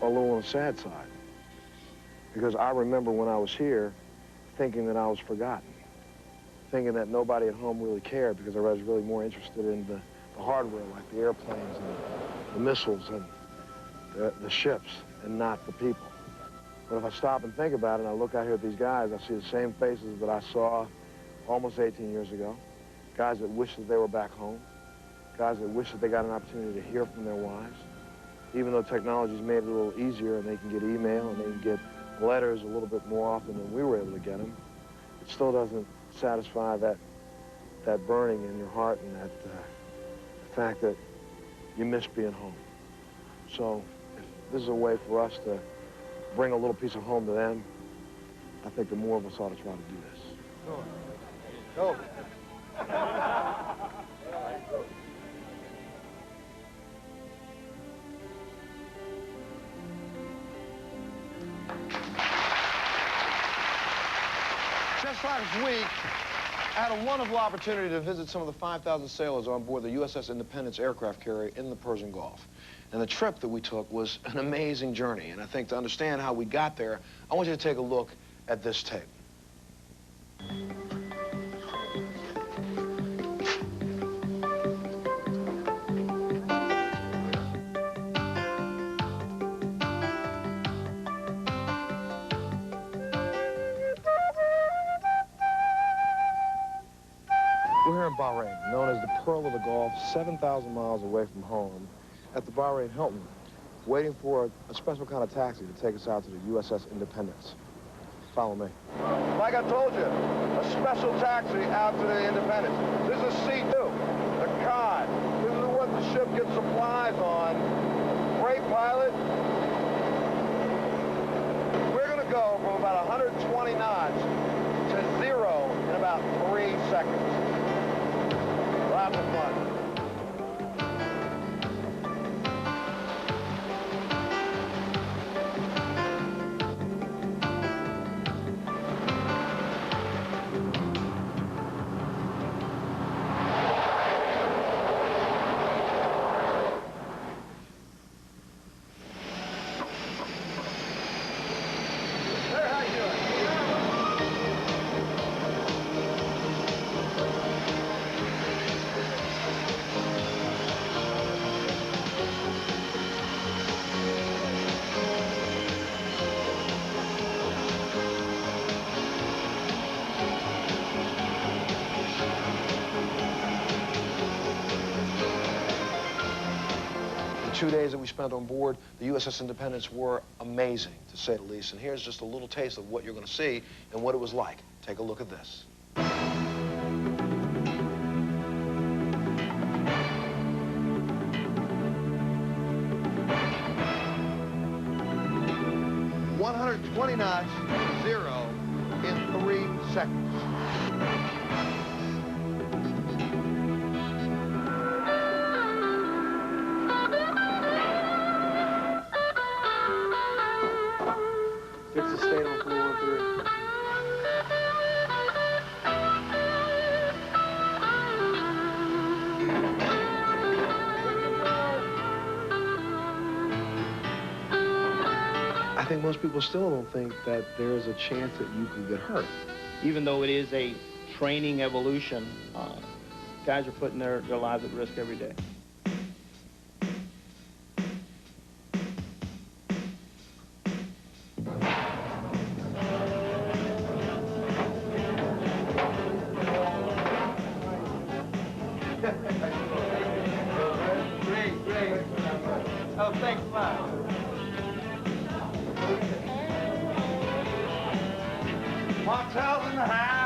a little on the sad side. Because I remember when I was here thinking that I was forgotten, thinking that nobody at home really cared because I was really more interested in the hardware, like the airplanes and the missiles and the ships, and not the people. But if I stop and think about it, and I look out here at these guys, I see the same faces that I saw almost 18 years ago. Guys that wish that they were back home. Guys that wish that they got an opportunity to hear from their wives. Even though technology's made it a little easier and they can get email and they can get letters a little bit more often than we were able to get them, it still doesn't satisfy that burning in your heart and the fact that you miss being home. So if this is a way for us to bring a little piece of home to them, I think the more of us ought to try to do this. Go. Just last week, I had a wonderful opportunity to visit some of the 5,000 sailors on board the USS Independence aircraft carrier in the Persian Gulf. And the trip that we took was an amazing journey. And I think to understand how we got there, I want you to take a look at this tape. We're here in Bahrain, known as the Pearl of the Gulf, 7,000 miles away from home, at the Bahrain Hilton, waiting for a special kind of taxi to take us out to the USS Independence. Follow me. Like I told you, a special taxi out to the Independence. This is C2, the cod. This is what the ship gets supplies on. Great pilot. We're going to go from about 120 knots to 0 in about 3 seconds. Lots of fun. The 2 days that we spent on board the USS Independence were amazing, to say the least. And here's just a little taste of what you're going to see and what it was like. Take a look at this. "120 knots, 0 in 3 seconds. Fix the state on 413. I think most people still don't think that there is a chance that you could get hurt. Even though it is a training evolution, guys are putting their lives at risk every day. Great. Oh, thanks a lot. Montel's in the house.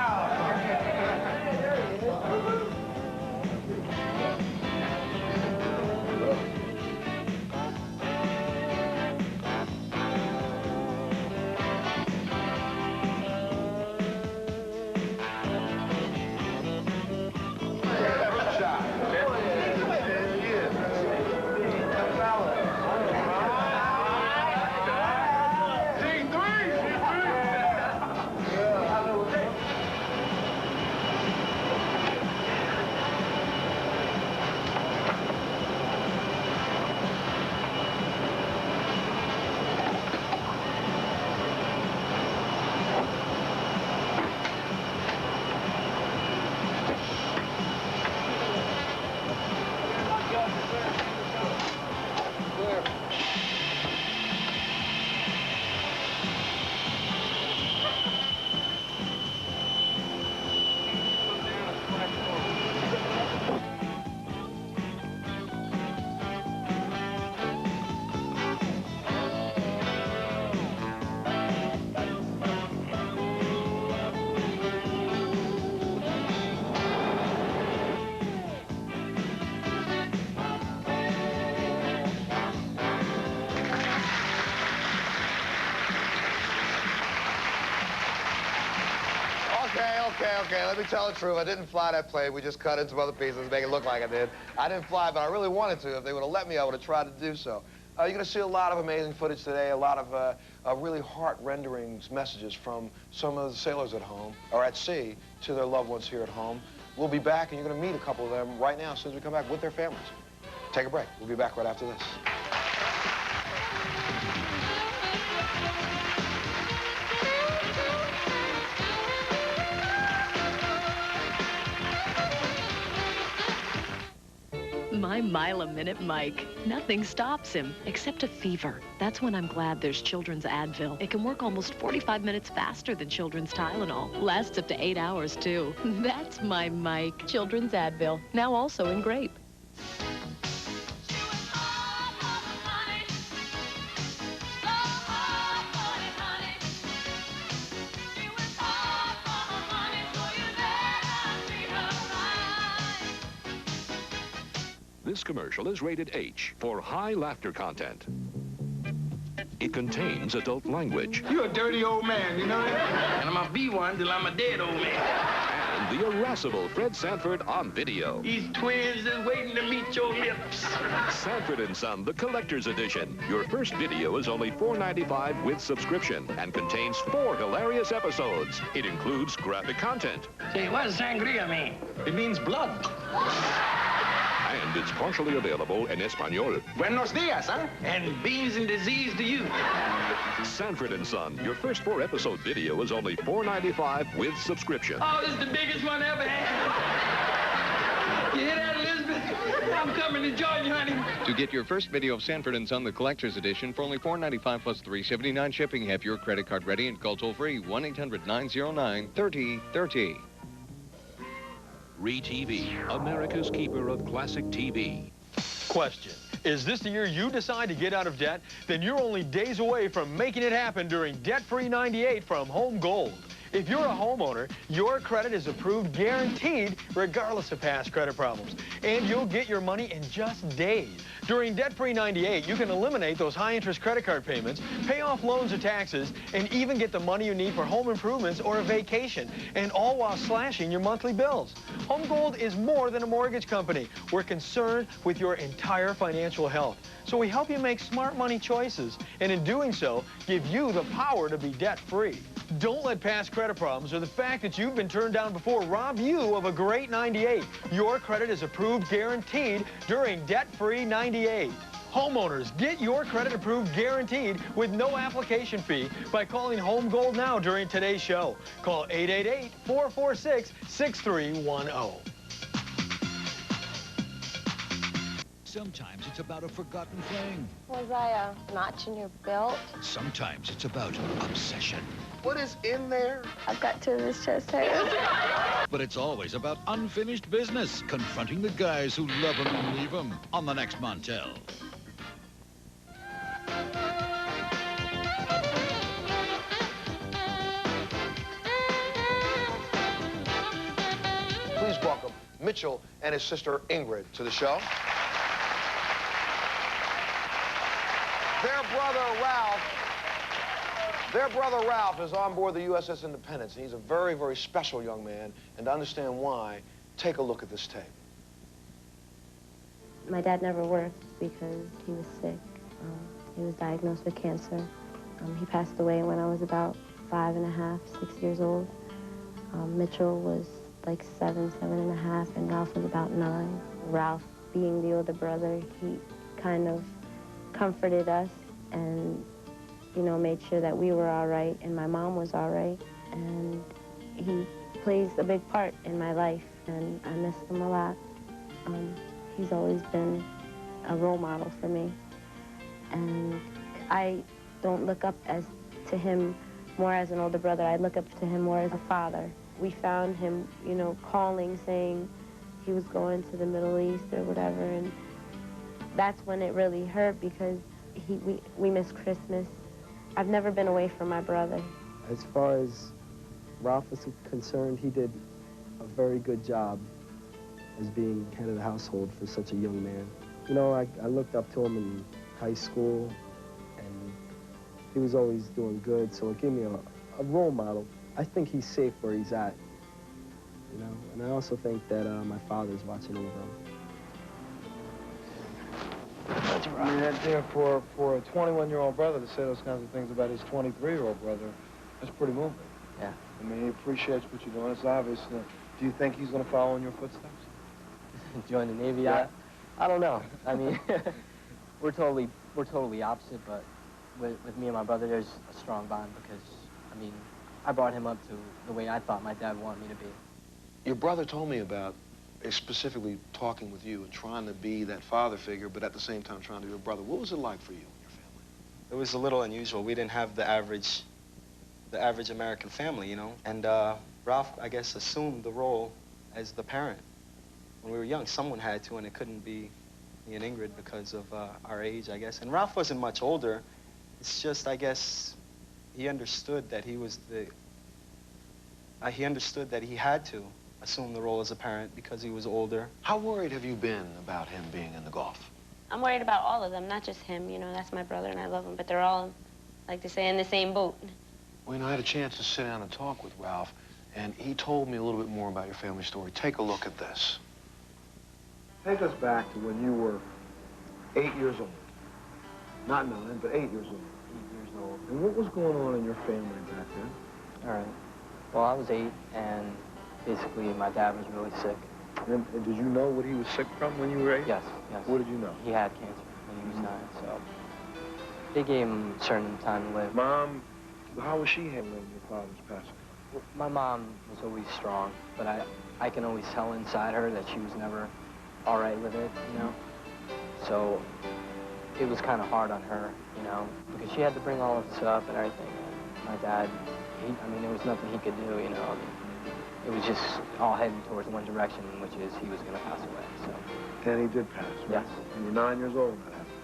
Okay, let me tell the truth. I didn't fly that plane. We just cut in some other pieces, make it look like I did. I didn't fly, but I really wanted to. If they would have let me, I would have tried to do so. You're going to see a lot of amazing footage today, a lot of really heart-rendering messages from some of the sailors at home, or at sea, to their loved ones here at home. We'll be back, and you're going to meet a couple of them right now as soon as we come back with their families. Take a break. We'll be back right after this. My mile-a-minute Mike. Nothing stops him except a fever. That's when I'm glad there's Children's Advil. It can work almost 45 minutes faster than Children's Tylenol. Lasts up to 8 hours, too. That's my Mike. Children's Advil. Now also in grape. This commercial is rated H for high laughter content. It contains adult language. You're a dirty old man, you know that? And I'm gonna be one till I'm a dead old man. And the irascible Fred Sanford on video. These twins is waiting to meet your lips. Sanford & Son, the collector's edition. Your first video is only $4.95 with subscription and contains 4 hilarious episodes. It includes graphic content. Say, what does sangria mean? It means blood. And it's partially available in Espanol. Buenos dias, huh? And beans and disease to you. Sanford & Son, your first 4-episode video is only $4.95 with subscription. Oh, this is the biggest one I ever had. You hear that, Elizabeth? I'm coming to join you, honey. To get your first video of Sanford & Son, the collector's edition, for only $4.95 plus $3.79 shipping, have your credit card ready and call toll-free 1-800-909-3030. ReTV, America's keeper of classic TV. Question. Is this the year you decide to get out of debt? Then you're only days away from making it happen during Debt-Free 98 from Home Gold. If you're a homeowner, your credit is approved guaranteed regardless of past credit problems. And you'll get your money in just days. During Debt-Free 98, you can eliminate those high-interest credit card payments, pay off loans or taxes, and even get the money you need for home improvements or a vacation, and all while slashing your monthly bills. Home Gold is more than a mortgage company. We're concerned with your entire financial health. So we help you make smart money choices, and in doing so, give you the power to be debt-free. Don't let past credit problems or the fact that you've been turned down before rob you of a great 98. Your credit is approved guaranteed during Debt-Free 98. Homeowners, get your credit approved guaranteed with no application fee by calling Home Gold now during today's show. Call 888-446-6310. Sometimes it's about a forgotten thing. Was I a notch in your belt? Sometimes it's about obsession. What is in there? I've got 2 of his chest hairs. But it's always about unfinished business, confronting the guys who love him and leave him on the next Montel. Please welcome Mitchell and his sister Ingrid to the show. Their brother Ralph is on board the USS Independence, and he's a very, very special young man. And to understand why, take a look at this tape. My dad never worked because he was sick. He was diagnosed with cancer. He passed away when I was about 5.5, 6 years old. Mitchell was like 7, 7.5, and Ralph was about 9. Ralph, being the older brother, he kind of comforted us and, you know, made sure that we were all right and my mom was all right. And he plays a big part in my life, and I miss him a lot. He's always been a role model for me. And I don't look up to him more as an older brother. I look up to him more as a father. We found him, you know, calling, saying he was going to the Middle East or whatever, and that's when it really hurt because we missed Christmas. I've never been away from my brother. As far as Ralph is concerned, he did a very good job as being head of the household for such a young man. You know, I looked up to him in high school, and he was always doing good, so it gave me a role model. I think he's safe where he's at. you know. And I also think that my father's watching over him. That's right. I mean, that there for a 21-year-old brother to say those kinds of things about his 23-year-old brother, that's pretty moving. Yeah. I mean, he appreciates what you're doing. It's obvious. Do you think he's going to follow in your footsteps? Join the Navy? Yeah. I don't know. I mean, we're totally opposite, but with me and my brother, there's a strong bond because, I mean, I brought him up to the way I thought my dad wanted me to be. Your brother told me about specifically talking with you and trying to be that father figure, but at the same time trying to be a brother. What was it like for you and your family? It was a little unusual. We didn't have the average American family, you know. And Ralph, I guess, assumed the role as the parent. When we were young, someone had to, and it couldn't be me and Ingrid because of our age, I guess. And Ralph wasn't much older. It's just, I guess, he understood that he was he understood that he had to assume the role as a parent because he was older. How worried have you been about him being in the Gulf? I'm worried about all of them, not just him. You know, that's my brother and I love him, but they're all, like they say, in the same boat. Well, you know, I had a chance to sit down and talk with Ralph, and he told me a little bit more about your family story. Take a look at this. Take us back to when you were 8 years old. Not 9, but 8 years old. 8 years old. And what was going on in your family back then? All right. Well, I was 8, and basically my dad was really sick. And did you know what he was sick from when you were 8? Yes. What did you know? He had cancer when he was 9, so they gave him a certain time to live. Mom, how was she handling your father's passing? Well, my mom was always strong, but I can always tell inside her that she was never all right with it, you know? So it was kind of hard on her, you know, because she had to bring all of this up and everything. And my dad, I mean, there was nothing he could do, you know. It was just all heading towards one direction, which is he was going to pass away, so. And he did pass, right? Yes. And you're 9 years old when that happened.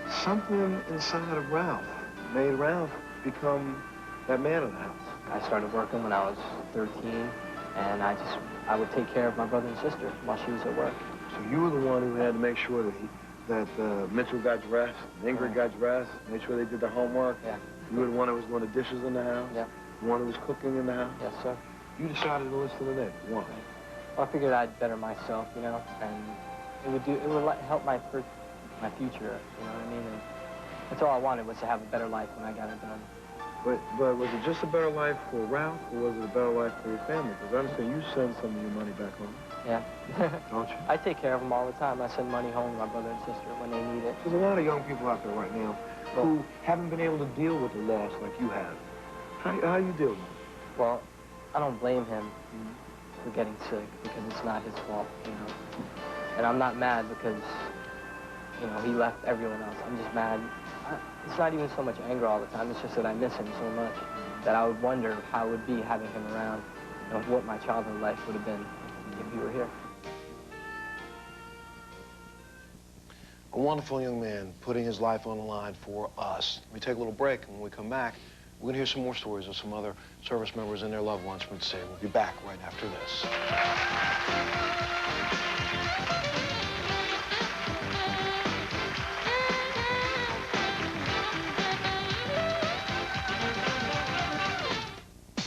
Yes. Something inside of Ralph made Ralph become that man of the house. I started working when I was 13, and I would take care of my brother and sister while she was at work. So you were the one who had to make sure that Mitchell got dressed, and Ingrid got dressed, make sure they did their homework. Yeah. You were the one that was doing the dishes in the house? Yeah. The one who was cooking in the house? Yes, sir. You decided to listen to the Navy. Why? Well, I figured I'd better myself, you know, and it would help my future, you know what I mean? And that's all I wanted, was to have a better life when I got it done. But was it just a better life for Ralph, or was it a better life for your family? Because I understand you send some of your money back home. Yeah. Don't you? I take care of them all the time. I send money home to my brother and sister when they need it. There's a lot of young people out there right now who haven't been able to deal with the loss like you have. How you deal with it? Well, I don't blame him for getting sick because it's not his fault, you know. And I'm not mad because, you know, he left everyone else. I'm just mad. It's not even so much anger all the time. It's just that I miss him so much that I would wonder how it would be having him around, you know, what my childhood life would have been if he were here. A wonderful young man putting his life on the line for us. We take a little break, and when we come back, we're going to hear some more stories of some other service members and their loved ones from today. We'll be back right after this.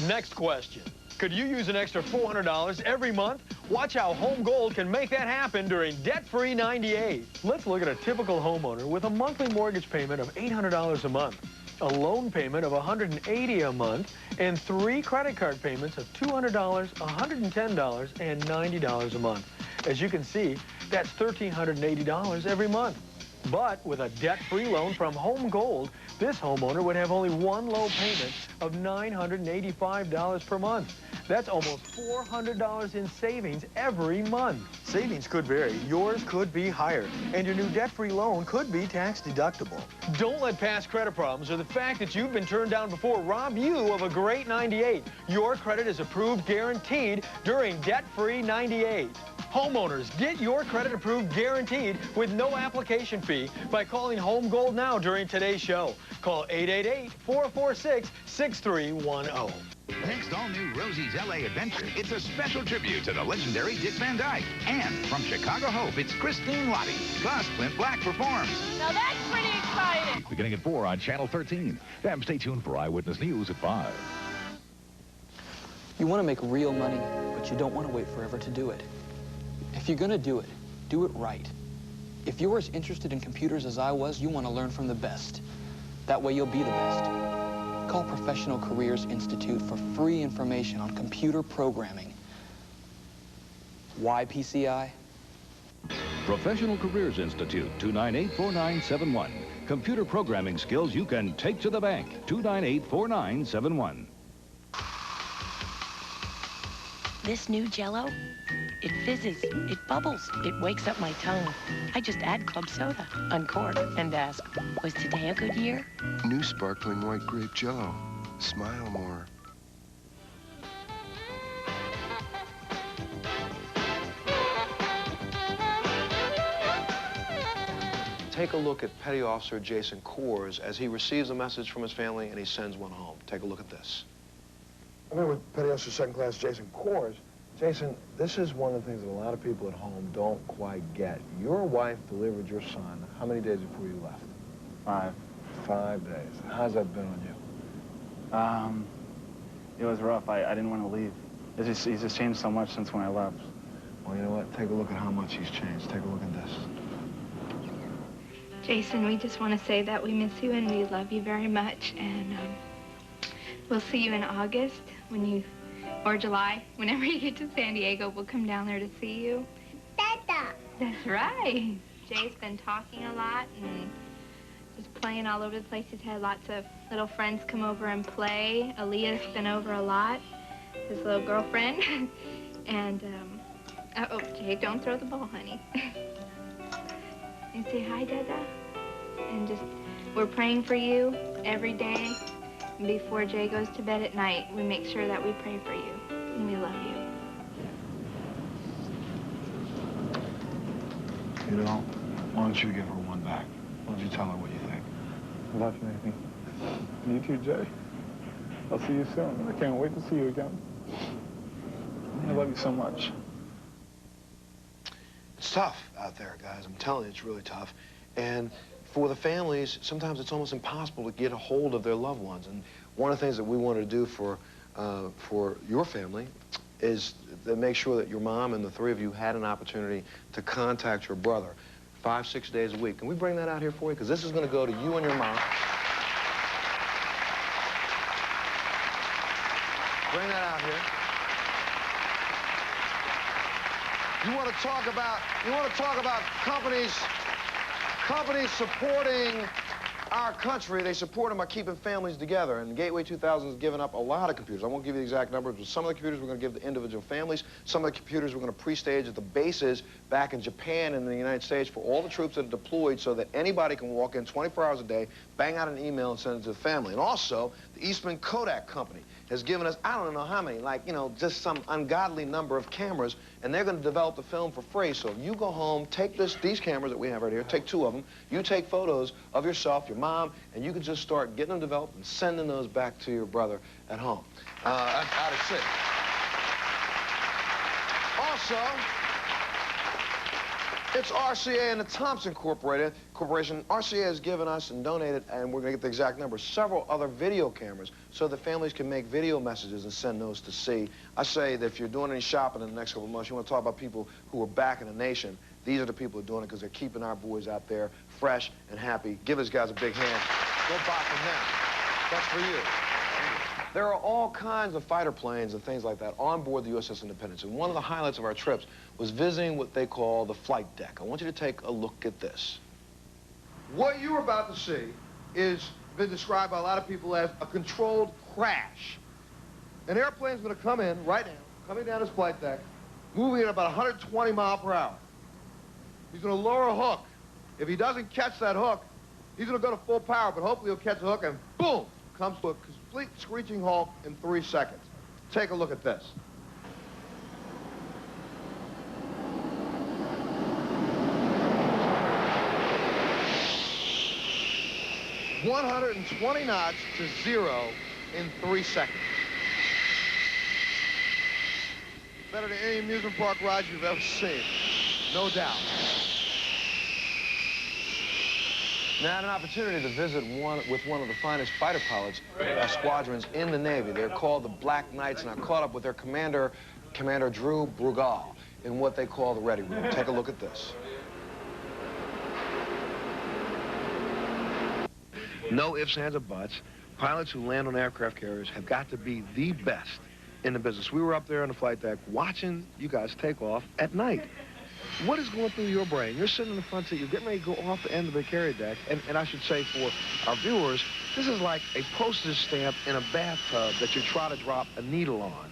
Next question. Could you use an extra $400 every month? Watch how Home Gold can make that happen during Debt-Free 98. Let's look at a typical homeowner with a monthly mortgage payment of $800 a month, a loan payment of $180 a month, and 3 credit card payments of $200, $110, and $90 a month. As you can see, that's $1,380 every month. But with a debt-free loan from Home Gold, this homeowner would have only one low payment of $985 per month. That's almost $400 in savings every month. Savings could vary. Yours could be higher. And your new debt-free loan could be tax-deductible. Don't let past credit problems or the fact that you've been turned down before rob you of a great 98. Your credit is approved guaranteed during Debt-Free 98. Homeowners, get your credit approved guaranteed with no application fee by calling Home Gold now during today's show. Call 888-446-6310. Next all-new Rosie's L.A. Adventure, it's a special tribute to the legendary Dick Van Dyke. And from Chicago Hope, it's Christine Lottie. Plus, Clint Black performs. Now that's pretty exciting. Beginning at 4 on Channel 13. Then stay tuned for Eyewitness News at 5. You want to make real money, but you don't want to wait forever to do it. If you're going to do it right. If you're as interested in computers as I was, you want to learn from the best. That way you'll be the best. Call Professional Careers Institute for free information on computer programming. Why PCI? Professional Careers Institute, 298-4971. Computer programming skills you can take to the bank, 298-4971. This new Jell-O, it fizzes, it bubbles, it wakes up my tongue. I just add club soda, uncork, and ask, was today a good year? New sparkling white grape Jell-O. Smile more. Take a look at Petty Officer Jason Kors as he receives a message from his family and he sends one home. Take a look at this. I'm here with Petty Officer Second Class Jason Kors. Jason, this is one of the things that a lot of people at home don't quite get. Your wife delivered your son how many days before you left? 5. 5 days. How's that been on you? It was rough. I didn't want to leave. He's just changed so much since when I left. Well, you know what? Take a look at how much he's changed. Take a look at this. Jason, we just want to say that we miss you and we love you very much. And we'll see you in August or July. Whenever you get to San Diego, we'll come down there to see you. Dada. That's right. Jay's been talking a lot and just playing all over the place. He's had lots of little friends come over and play. Aaliyah's been over a lot, his little girlfriend. And, uh-oh, Jay, don't throw the ball, honey. And say hi, Dada. And just, we're praying for you every day. And before Jay goes to bed at night, we make sure that we pray for you. And we love you. You know, why don't you give her one back? Why don't you tell her what you think? I love you, baby. You too, Jay. I'll see you soon. I can't wait to see you again. I love you so much. It's tough out there, guys. I'm telling you, it's really tough. And for the families, sometimes it's almost impossible to get a hold of their loved ones. And one of the things that we wanted to do for your family is to make sure that your mom and the three of you had an opportunity to contact your brother 5, 6 days a week. Can we bring that out here for you? Because this is going to go to you and your mom. Bring that out here. You want to talk about companies supporting our country. They support them by keeping families together. And Gateway 2000 has given up a lot of computers. I won't give you the exact numbers, but some of the computers we're going to give to individual families. Some of the computers we're going to pre-stage at the bases back in Japan and in the United States for all the troops that are deployed so that anybody can walk in 24 hours a day, bang out an email and send it to the family. And also, the Eastman Kodak Company has given us, I don't know how many, like, you know, just some ungodly number of cameras, and they're going to develop the film for free. So if you go home, take these cameras that we have right here, take 2 of them, you take photos of yourself, your mom, and you can just start getting them developed and sending those back to your brother at home, out of city. Also, it's RCA and the Thompson Corporation. RCA has given us and donated, and we're going to get the exact number, several other video cameras so the families can make video messages and send those to see. I say that if you're doing any shopping in the next couple of months, you want to talk about people who are back in the nation, these are the people who are doing it because they're keeping our boys out there fresh and happy. Give those guys a big hand. Go buy from them. That's for you. There are all kinds of fighter planes and things like that on board the USS Independence. And one of the highlights of our trips was visiting what they call the flight deck. I want you to take a look at this. What you're about to see is been described by a lot of people as a controlled crash. An airplane's going to come in right now, coming down this flight deck, moving at about 120 miles per hour. He's going to lower a hook. If he doesn't catch that hook, he's going to go to full power, but hopefully he'll catch the hook and boom, comes to a complete screeching halt in 3 seconds. Take a look at this. $120 knots to 0 in 3 seconds. Better than any amusement park ride you've ever seen, no doubt. Now, I had an opportunity to visit with one of the finest fighter pilots squadrons in the Navy. They're called the Black Knights, and I caught up with their commander, Commander Drew Brugal, in what they call the Ready Room. Take a look at this. No ifs, ands, or buts. Pilots who land on aircraft carriers have got to be the best in the business. We were up there on the flight deck watching you guys take off at night. What is going through your brain? You're sitting in the front seat, you're getting ready to go off the end of the carrier deck, and I should say for our viewers, this is like a postage stamp in a bathtub that you try to drop a needle on.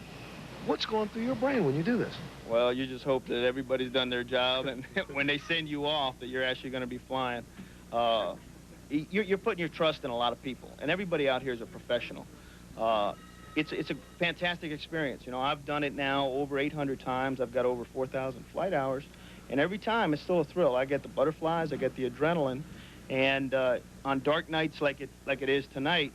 What's going through your brain when you do this? Well, you just hope that everybody's done their job, and when they send you off, that you're actually going to be flying. You're putting your trust in a lot of people, and everybody out here is a professional. It's a fantastic experience. You know, I've done it now over 800 times. I've got over 4,000 flight hours, and every time it's still a thrill. I get the butterflies, I get the adrenaline, and on dark nights like it is tonight,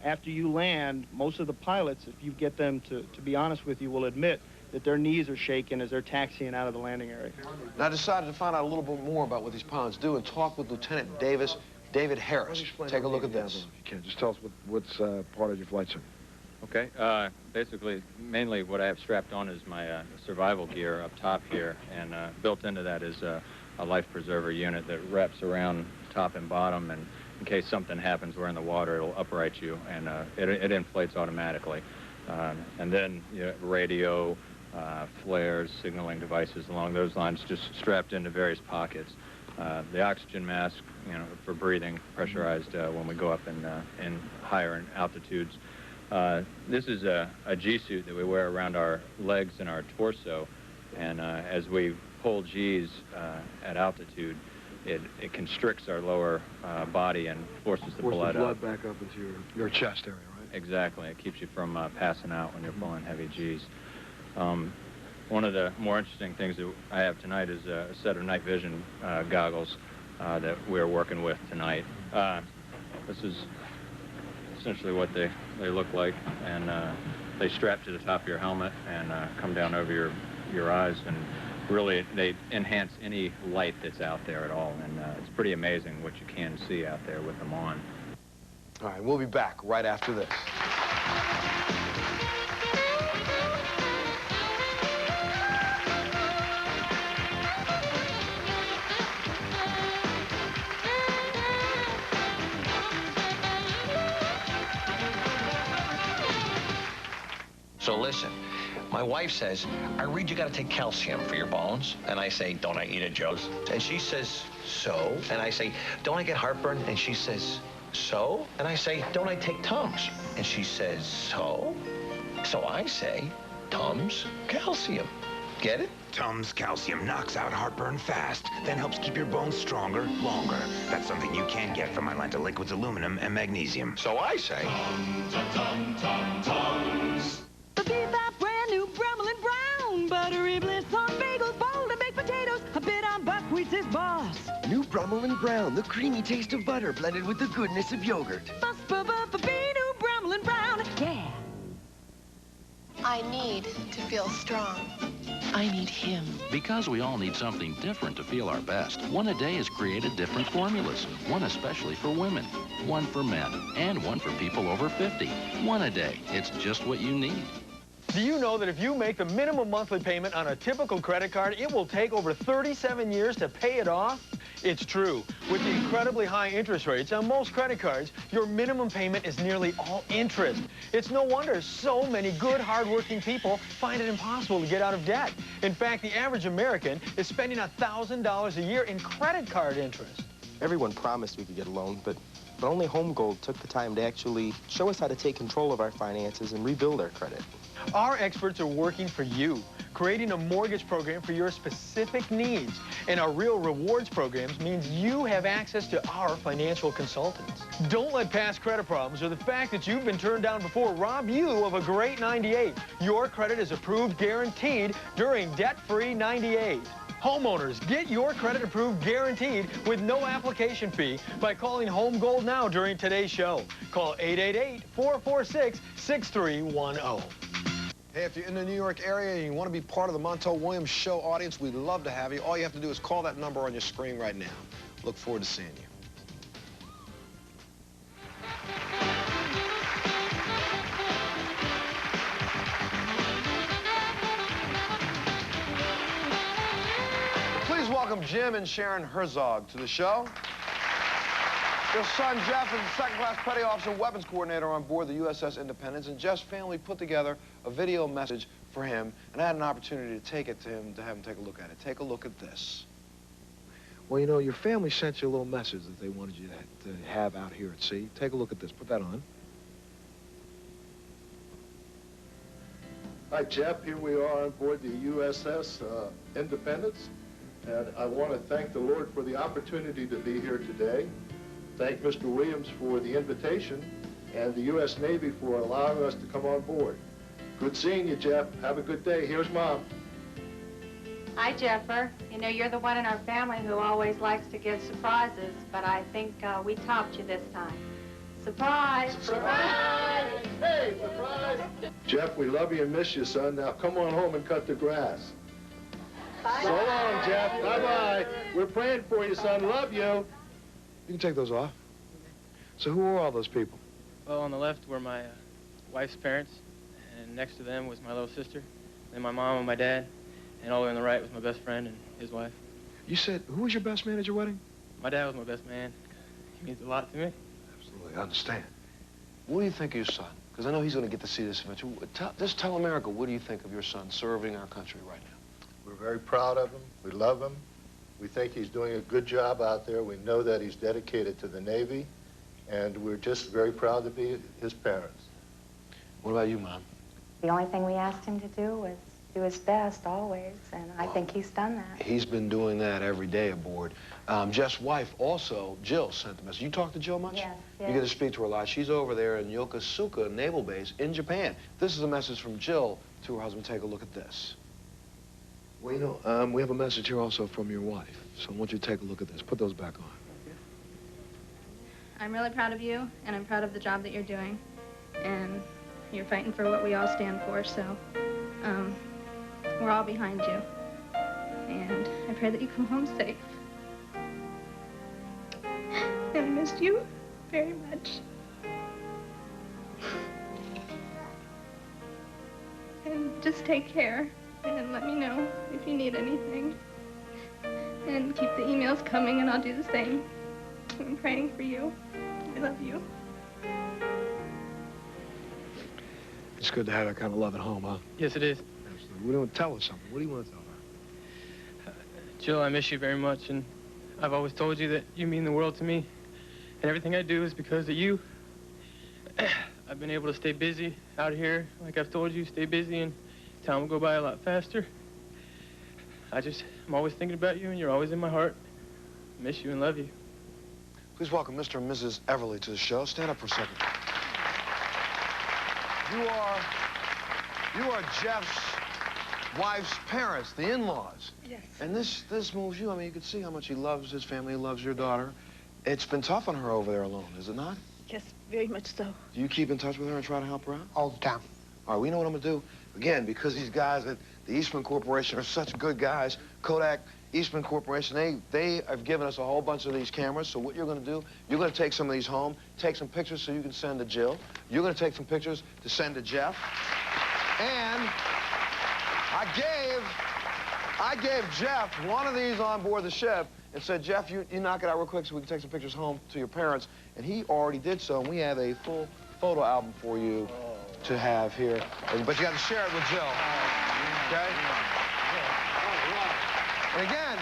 after you land, most of the pilots, if you get them to be honest with you, will admit that their knees are shaking as they're taxiing out of the landing area. Now, I decided to find out a little bit more about what these pilots do and talk with Lieutenant David Harris. Take a look at this. If you can, just tell us what's part of your flight, sir. Okay. Basically, mainly what I have strapped on is my survival gear up top here, and built into that is a life preserver unit that wraps around top and bottom, and in case something happens, we're in the water, it'll upright you, and it inflates automatically. And then radio, flares, signaling devices along those lines, just strapped into various pockets. The oxygen mask, for breathing, pressurized when we go up in higher altitudes. This is a G-suit that we wear around our legs and our torso, and as we pull G's at altitude, it constricts our lower body and forces the blood up. Back up into your chest area, right? Exactly. It keeps you from passing out when you're pulling heavy G's. One of the more interesting things that I have tonight is a set of night vision goggles that we're working with tonight. This is essentially what they look like, and they strap to the top of your helmet and come down over your eyes, and really they enhance any light that's out there at all, and it's pretty amazing what you can see out there with them on. All right, we'll be back right after this. So listen, my wife says, I read you gotta take calcium for your bones. And I say, don't I eat a Joe's? And she says, so? And I say, don't I get heartburn? And she says, so? And I say, don't I take Tums? And she says, so? So I say, Tums calcium. Get it? Tums calcium knocks out heartburn fast, then helps keep your bones stronger, longer. That's something you can't get from Atlanta Liquids aluminum and magnesium. So I say, Tums. The Bebop brand new Brummelin' Brown. Buttery bliss on bagels, bold and baked potatoes. A bit on buckwheat is boss. New Brummelin' Brown, the creamy taste of butter blended with the goodness of yogurt. New Brummelin' Brown, yeah. I need to feel strong. I need him. Because we all need something different to feel our best, One A Day has created different formulas. One especially for women, one for men, and one for people over 50. One A Day. It's just what you need. Do you know that if you make the minimum monthly payment on a typical credit card, it will take over 37 years to pay it off? It's true. With the incredibly high interest rates on most credit cards, your minimum payment is nearly all interest. It's no wonder so many good, hardworking people find it impossible to get out of debt. In fact, the average American is spending $1,000 a year in credit card interest. Everyone promised we could get a loan, but only Home Gold took the time to actually show us how to take control of our finances and rebuild our credit. Our experts are working for you, creating a mortgage program for your specific needs. And our Real Rewards programs means you have access to our financial consultants. Don't let past credit problems or the fact that you've been turned down before rob you of a great 98. Your credit is approved guaranteed during Debt-Free 98. Homeowners, get your credit approved guaranteed with no application fee by calling Home Gold now during today's show. Call 888-446-6310. Hey, if you're in the New York area and you want to be part of the Montel Williams Show audience, we'd love to have you. All you have to do is call that number on your screen right now. Look forward to seeing you. welcome Jim and Sharon Herzog to the show. Their son, Jeff, is a second-class petty officer and weapons coordinator on board the USS Independence, and Jeff's family put together a video message for him, and I had an opportunity to take it to him, to have him take a look at it. Take a look at this. Well, you know, your family sent you a little message that they wanted you to have out here at sea. Take a look at this. Put that on. Hi, Jeff. Here we are on board the USS Independence, and I want to thank the Lord for the opportunity to be here today. Thank Mr. Williams for the invitation and the U.S. Navy for allowing us to come on board. Good seeing you, Jeff. Have a good day. Here's Mom. Hi, Jeffer. You know, you're the one in our family who always likes to give surprises, but I think we topped you this time. Surprise! Surprise! Hey, surprise! Jeff, we love you and miss you, son. Now come on home and cut the grass. Bye. So long, Jeff. Bye-bye. We're praying for you, son. Love you. You can take those off. So who are all those people? Well, on the left were my wife's parents, and next to them was my little sister, then my mom and my dad, and all the way on the right was my best friend and his wife. You said, who was your best man at your wedding? My dad was my best man. He means a lot to me. Absolutely, I understand. What do you think of your son? Because I know he's going to get to see this eventually. Just tell America, what do you think of your son serving our country right now? We're very proud of him. We love him. We think he's doing a good job out there. We know that he's dedicated to the Navy, and we're just very proud to be his parents. What about you, Mom? The only thing we asked him to do was do his best always, and I think he's done that. He's been doing that every day aboard. Jeff's wife also, Jill, sent the message. You talk to Jill much? Yes, You get to speak to her a lot. She's over there in Yokosuka Naval Base in Japan. This is a message from Jill to her husband. Take a look at this. Well, you know, we have a message here also from your wife. So I want you to take a look at this. Put those back on. I'm really proud of you, and I'm proud of the job that you're doing. And you're fighting for what we all stand for, so we're all behind you. And I pray that you come home safe. And I miss you very much. And just take care, and let me know if you need anything. And keep the emails coming, and I'll do the same. I'm praying for you. I love you. It's good to have that kind of love at home, huh? Yes, it is. Absolutely. What do you want to tell her something? What do you want to tell her? Jill, I miss you very much, and I've always told you that you mean the world to me. And everything I do is because of you. I've been able to stay busy out here. Like I've told you, stay busy, and time will go by a lot faster. I'm always thinking about you, and you're always in my heart. I miss you and love you. Please welcome Mr. and Mrs. Everly to the show. Stand up for a second. You are Jeff's wife's parents, the in-laws. Yes. And this moves you. I mean, you can see how much he loves his family, he loves your daughter. It's been tough on her over there alone, is it not? Yes, very much so. Do you keep in touch with her and try to help her out? All the time. All right, we know what I'm gonna do. Again, because these guys at the Eastman Corporation are such good guys, Kodak, Eastman Corporation, they have given us a whole bunch of these cameras. So what you're gonna do, you're gonna take some of these home, take some pictures so you can send to Jill. You're gonna take some pictures to send to Jeff. And I gave Jeff one of these on board the ship and said, Jeff, you knock it out real quick so we can take some pictures home to your parents. And he already did so, and we have a full photo album for you to have here. But you got to share it with Jill, okay? And again,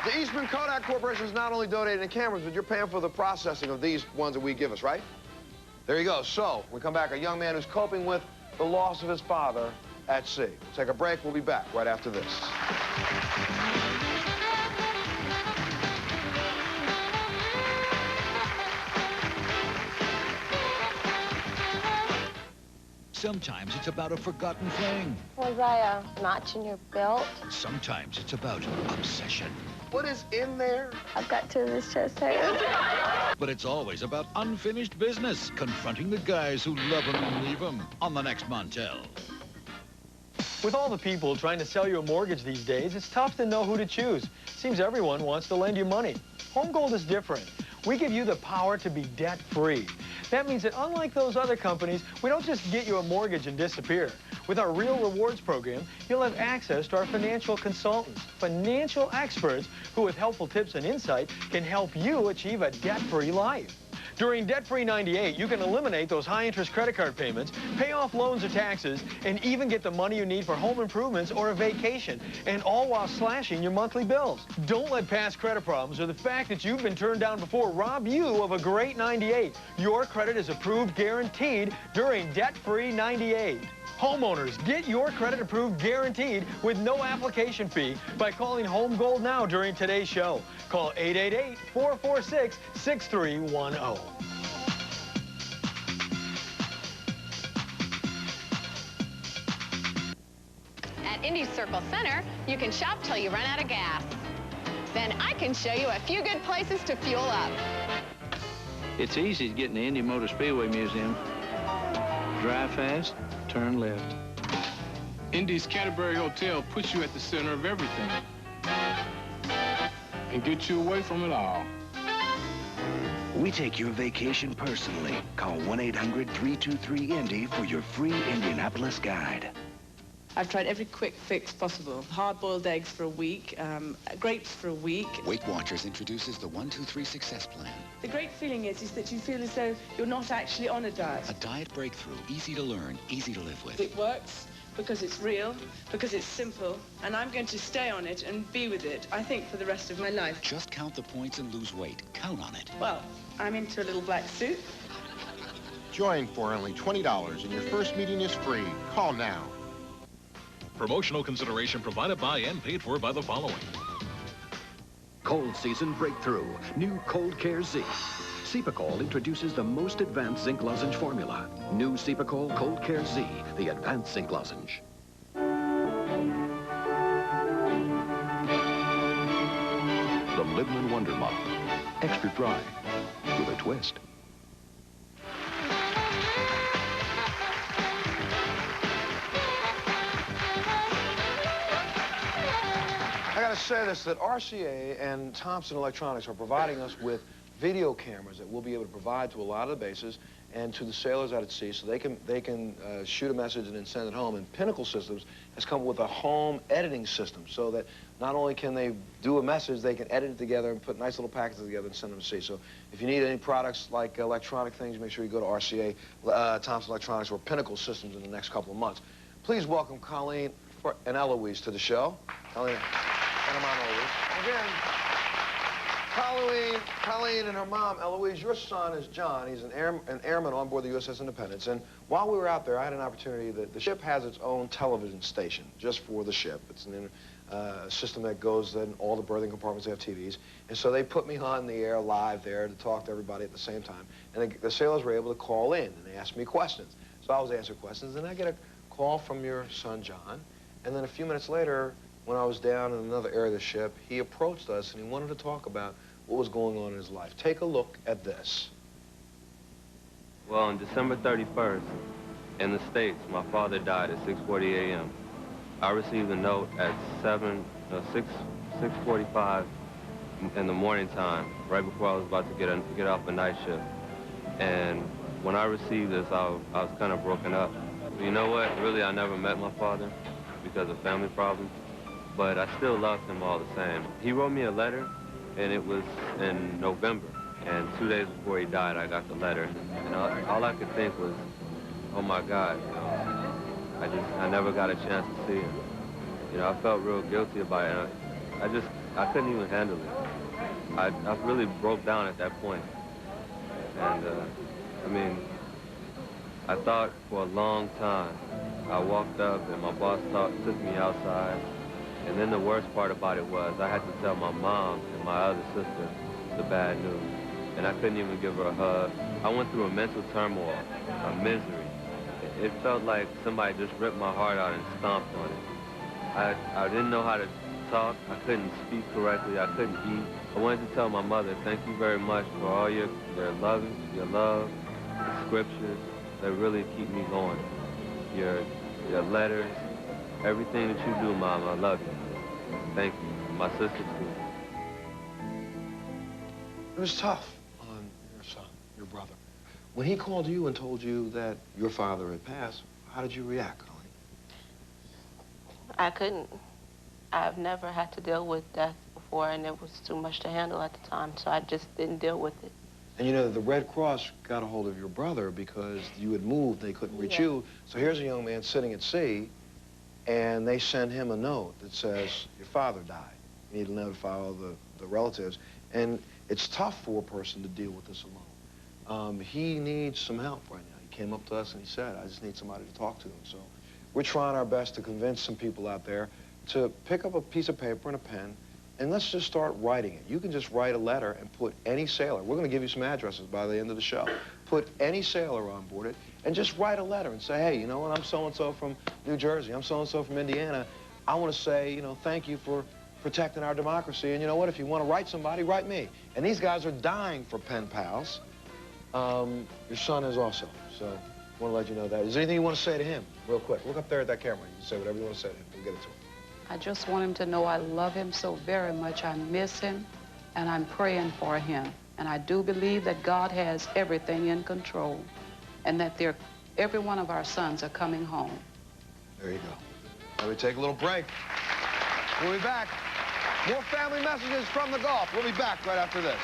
the Eastman Kodak Corporation is not only donating the cameras, but you're paying for the processing of these ones that we give us, right? There you go. So, we come back, a young man who's coping with the loss of his father at sea. We'll take a break. We'll be back right after this. Sometimes it's about a forgotten thing. Was I a notch in your belt? Sometimes it's about obsession. What is in there? I've got two of his chest hairs. But it's always about unfinished business, confronting the guys who love him and leave him on the next Montel. With all the people trying to sell you a mortgage these days, it's tough to know who to choose. Seems everyone wants to lend you money. Home Gold is different. We give you the power to be debt-free. That means that unlike those other companies, we don't just get you a mortgage and disappear. With our Real Rewards program, you'll have access to our financial consultants, financial experts who, with helpful tips and insight, can help you achieve a debt-free life. During Debt-Free 98, you can eliminate those high-interest credit card payments, pay off loans or taxes, and even get the money you need for home improvements or a vacation, and all while slashing your monthly bills. Don't let past credit problems or the fact that you've been turned down before rob you of a great 98. Your credit is approved guaranteed during Debt-Free 98. Homeowners, get your credit approved guaranteed with no application fee by calling Home Gold now during today's show. Call 888-446-6310. At Indy's Circle Center, you can shop till you run out of gas. Then I can show you a few good places to fuel up. It's easy to get in the Indy Motor Speedway Museum. Drive fast, turn left. Indy's Canterbury Hotel puts you at the center of everything and gets you away from it all. We take your vacation personally. Call 1-800-323-INDY for your free Indianapolis guide. I've tried every quick fix possible. Hard-boiled eggs for a week, grapes for a week. Weight Watchers introduces the 1-2-3 Success Plan. The great feeling is that you feel as though you're not actually on a diet. A diet breakthrough, easy to learn, easy to live with. It works because it's real, because it's simple, and I'm going to stay on it and be with it, I think, for the rest of my life. Just count the points and lose weight. Count on it. Well, I'm into a little black soup. Join for only $20 and your first meeting is free. Call now. Promotional consideration provided by and paid for by the following. Cold season breakthrough. New Cold Care Z. Cepacol introduces the most advanced zinc lozenge formula. New Cepacol Cold Care Z, the advanced zinc lozenge. The Livman Wonder Mop. Extra dry with a twist. I got to say this, that RCA and Thompson Electronics are providing us with video cameras that we'll be able to provide to a lot of the bases and to the sailors out at sea so they can shoot a message and then send it home. And Pinnacle Systems has come with a home editing system so that not only can they do a message, they can edit it together and put nice little packages together and send them to sea. So if you need any products like electronic things, make sure you go to RCA, Thompson Electronics, or Pinnacle Systems in the next couple of months. Please welcome Colleen and Eloise to the show. Colleen and her mom, Eloise. Again, Colleen and her mom, Eloise, your son is John. He's an airman on board the USS Independence. And while we were out there, I had an opportunity that the ship has its own television station just for the ship. It's a system that goes in all the berthing compartments have TVs. And so they put me on the air live there to talk to everybody at the same time. And the sailors were able to call in and they asked me questions. So I was answering questions. And I get a call from your son, John. And then a few minutes later, when I was down in another area of the ship, he approached us and he wanted to talk about what was going on in his life. Take a look at this. Well, on December 31st, in the States, my father died at 6:40 a.m. I received a note at 6:45 in the morning time, right before I was about to get off a night shift. And when I received this, I was kind of broken up. You know what? Really, I never met my father because of family problems, but I still loved him all the same. He wrote me a letter, and it was in November. And 2 days before he died, I got the letter. And all I could think was, oh my God, you know, I never got a chance to see him. You know, I felt real guilty about it. I couldn't even handle it. I really broke down at that point. And I mean, I thought for a long time. I walked up and my boss took me outside. And then the worst part about it was I had to tell my mom and my other sister the bad news. And I couldn't even give her a hug. I went through a mental turmoil, a misery. It felt like somebody just ripped my heart out and stomped on it. I didn't know how to talk. I couldn't speak correctly. I couldn't eat. I wanted to tell my mother, thank you very much for all your love, the scriptures that really keep me going. Your letters, everything that you do, Mom, I love you. Thank you. My sister, too. It was tough on your son, your brother. When he called you and told you that your father had passed, how did you react, Colleen? I couldn't. I've never had to deal with death before, and it was too much to handle at the time, so I just didn't deal with it. And you know, the Red Cross got a hold of your brother because you had moved, they couldn't reach you. So here's a young man sitting at sea, and they send him a note that says, your father died. You need to notify all the relatives. And it's tough for a person to deal with this alone. He needs some help right now. He came up to us and he said, I just need somebody to talk to him. So we're trying our best to convince some people out there to pick up a piece of paper and a pen, and let's just start writing it. You can just write a letter and put any sailor. We're going to give you some addresses by the end of the show. Put any sailor on board it and just write a letter and say, hey, you know what, I'm so-and-so from New Jersey. I'm so-and-so from Indiana. I want to say, you know, thank you for protecting our democracy. And you know what, if you want to write somebody, write me. And these guys are dying for pen pals. Your son is also. So I want to let you know that. Is there anything you want to say to him real quick? Look up there at that camera. You can say whatever you want to say to him. We'll get it to him. I just want him to know I love him so very much. I miss him, and I'm praying for him. And I do believe that God has everything in control, and that every one of our sons are coming home. There you go. Let me take a little break. We'll be back. More family messages from the Gulf. We'll be back right after this.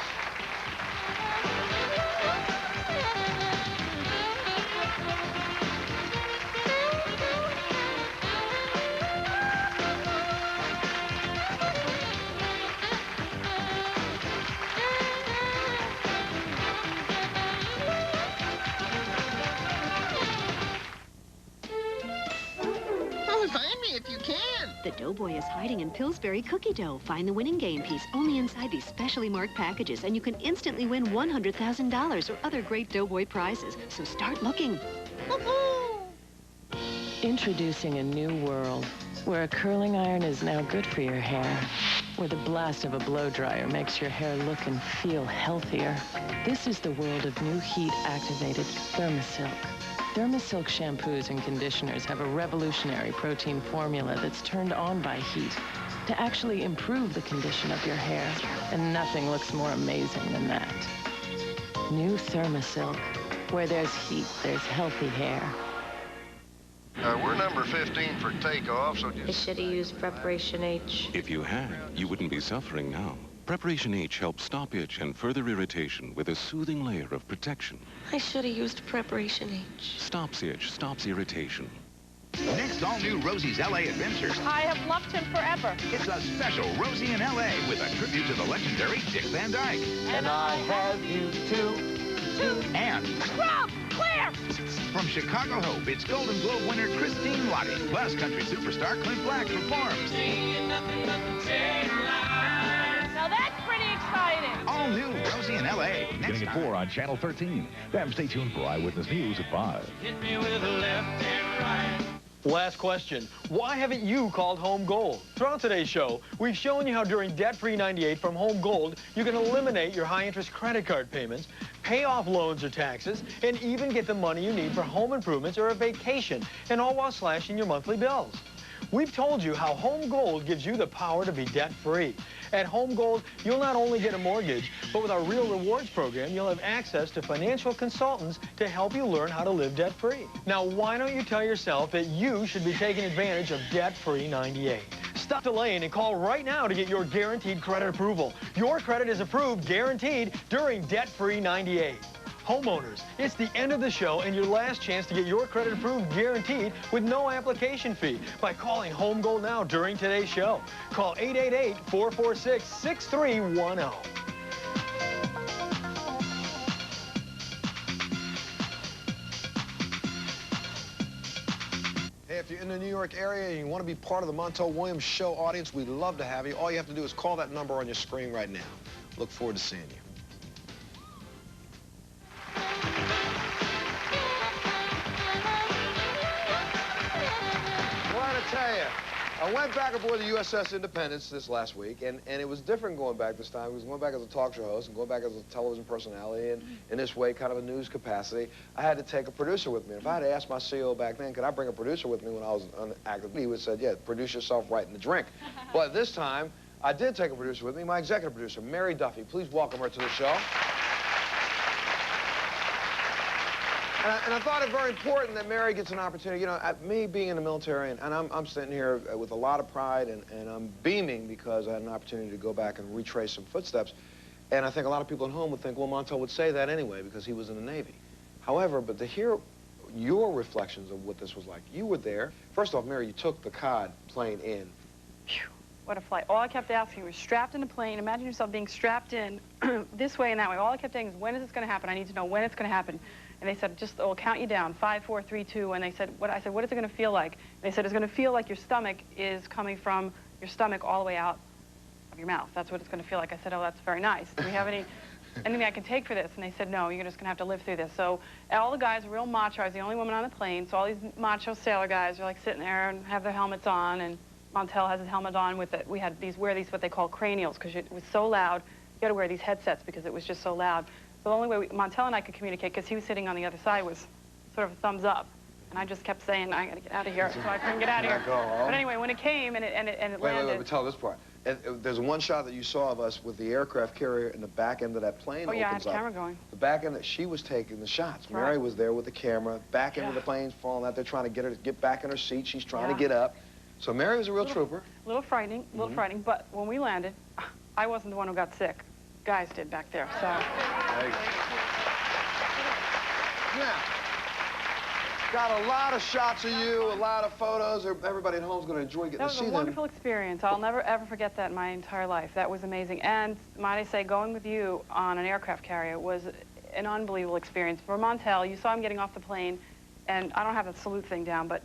The Doughboy is hiding in Pillsbury cookie dough. Find the winning game piece only inside these specially marked packages, and you can instantly win $100,000 or other great Doughboy prizes. So start looking. Introducing a new world where a curling iron is now good for your hair, where the blast of a blow dryer makes your hair look and feel healthier. This is the world of new heat-activated Thermasilk. Thermasilk shampoos and conditioners have a revolutionary protein formula that's turned on by heat to actually improve the condition of your hair. And nothing looks more amazing than that. New Thermasilk. Where there's heat, there's healthy hair. We're number 15 for takeoff, so just... I should have used Preparation H. If you had, you wouldn't be suffering now. Preparation H helps stop itch and further irritation with a soothing layer of protection. I should have used Preparation H. Stops itch, stops irritation. Next, all-new Rosie's L.A. Adventures. I have loved him forever. It's a special Rosie in L.A. with a tribute to the legendary Dick Van Dyke. And I have you too. And... Rob, clear! From Chicago Hope, it's Golden Globe winner Christine Lottie. Plus, country superstar Clint Black performs. Now that's pretty exciting. All new Rosie in L.A. Beginning at 4 on Channel 13. Then stay tuned for Eyewitness News at 5. Hit me with a left and right. Last question. Why haven't you called Home Gold? Throughout today's show, we've shown you how during Debt-Free 98 from Home Gold, you can eliminate your high-interest credit card payments, pay off loans or taxes, and even get the money you need for home improvements or a vacation, and all while slashing your monthly bills. We've told you how Home Gold gives you the power to be debt-free. At Home Gold, you'll not only get a mortgage, but with our Real Rewards program, you'll have access to financial consultants to help you learn how to live debt-free. Now, why don't you tell yourself that you should be taking advantage of Debt-Free 98? Stop delaying and call right now to get your guaranteed credit approval. Your credit is approved, guaranteed, during Debt-Free 98. Homeowners, it's the end of the show and your last chance to get your credit approved guaranteed with no application fee by calling Home Gold now during today's show. Call 888-446-6310. Hey, if you're in the New York area and you want to be part of the Montel Williams Show audience, we'd love to have you. All you have to do is call that number on your screen right now. Look forward to seeing you. Tell you, I went back aboard the USS Independence this last week, and it was different going back this time. I was going back as a talk show host and going back as a television personality, and in this way, kind of a news capacity. I had to take a producer with me. If I had asked my CEO back then, could I bring a producer with me when I was active, he would have said, yeah, produce yourself right in the drink. But this time, I did take a producer with me, my executive producer, Mary Duffy. Please welcome her to the show. And I thought it very important that Mary gets an opportunity. You know, me being in the military, and I'm sitting here with a lot of pride, and I'm beaming because I had an opportunity to go back and retrace some footsteps. And I think a lot of people at home would think, well, Montel would say that anyway because he was in the Navy. However, but to hear your reflections of what this was like, you were there. First off, Mary, you took the COD plane in. Phew, what a flight. All I kept asking was strapped in the plane. Imagine yourself being strapped in this way and that way. All I kept saying is, when is this going to happen? I need to know when it's going to happen. And they said, just, we'll count you down, 5, 4, 3, 2. And they said, I said, what is it going to feel like? And they said, it's going to feel like your stomach is coming from your stomach all the way out of your mouth. That's what it's going to feel like. I said, oh, that's very nice. Do we have anything I can take for this? And they said, no, you're just going to have to live through this. So all the guys were real macho. I was the only woman on the plane. So all these macho sailor guys are like sitting there and have their helmets on. And Montel has his helmet on with it. We had wear these what they call cranials because it was so loud. You had to wear these headsets because it was just so loud. So the only way Montel and I could communicate, because he was sitting on the other side, was sort of a thumbs up. And I just kept saying, I got to get out of here. So I couldn't get out of here. But anyway, when it came and it landed. Wait, but tell this part. There's one shot that you saw of us with the aircraft carrier and the back end of that plane opens up. Oh, yeah, I had a camera going. The back end that she was taking the shots. Right. Mary was there with the camera. Back end of the plane's falling out. They're trying to get her to get back in her seat. She's trying to get up. So Mary was a real trooper. A little frightening, frightening. But when we landed, I wasn't the one who got sick. Guys did back there, so. Now, got a lot of shots of you, a lot of photos. Everybody at home's going to enjoy getting to see them. That was a wonderful experience. I'll never, ever forget that in my entire life. That was amazing. And might I say, going with you on an aircraft carrier was an unbelievable experience. For Montel, you saw him getting off the plane, and I don't have the salute thing down, but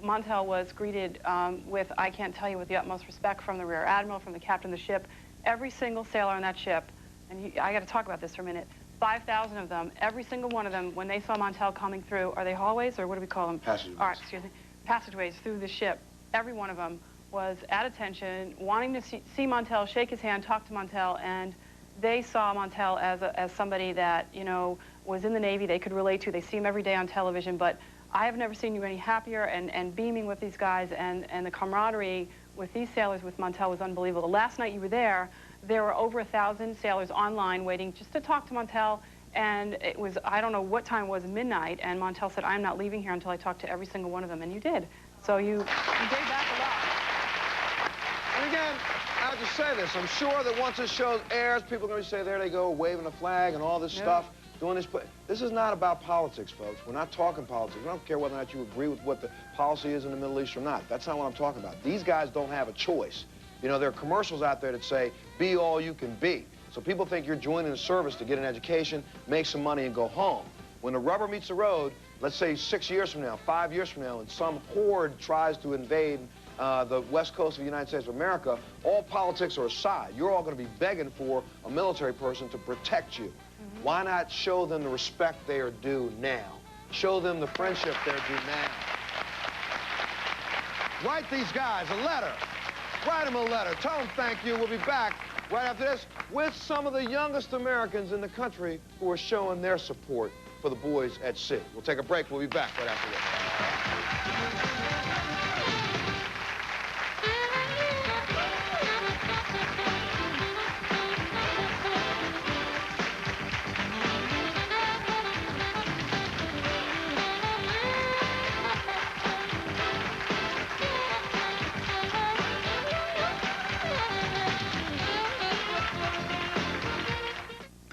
Montel was greeted with, I can't tell you, with the utmost respect from the rear admiral, from the captain of the ship. Every single sailor on that ship, and I got to talk about this for a minute, 5,000 of them, every single one of them, when they saw Montel coming through, are they hallways or what do we call them? Passageways. All right, excuse me. Passageways through the ship. Every one of them was at attention, wanting to see Montel, shake his hand, talk to Montel, and they saw Montel as somebody that, you know, was in the Navy, they could relate to. They see him every day on television, but I have never seen you any happier and beaming with these guys, and the camaraderie with these sailors with Montel was unbelievable. The last night you were there were over 1,000 sailors online waiting just to talk to Montel, and it was, I don't know what time it was, midnight, and Montel said, I'm not leaving here until I talk to every single one of them, and you did. So you gave back a lot. And again, I'll just say this, I'm sure that once this show airs, people are going to say, there they go, waving a flag and all this stuff, doing this. But this is not about politics, folks. We're not talking politics. We don't care whether or not you agree with what the policy is in the Middle East or not. That's not what I'm talking about. These guys don't have a choice. You know, there are commercials out there that say, be all you can be. So people think you're joining the service to get an education, make some money, and go home. When the rubber meets the road, let's say 6 years from now, 5 years from now, and some horde tries to invade the west coast of the United States of America, all politics are aside. You're all going to be begging for a military person to protect you. Why not show them the respect they are due now? Show them the friendship they're due now. Write these guys a letter. Write them a letter. Tell them thank you. We'll be back right after this with some of the youngest Americans in the country who are showing their support for the boys at sea. We'll take a break. We'll be back right after this.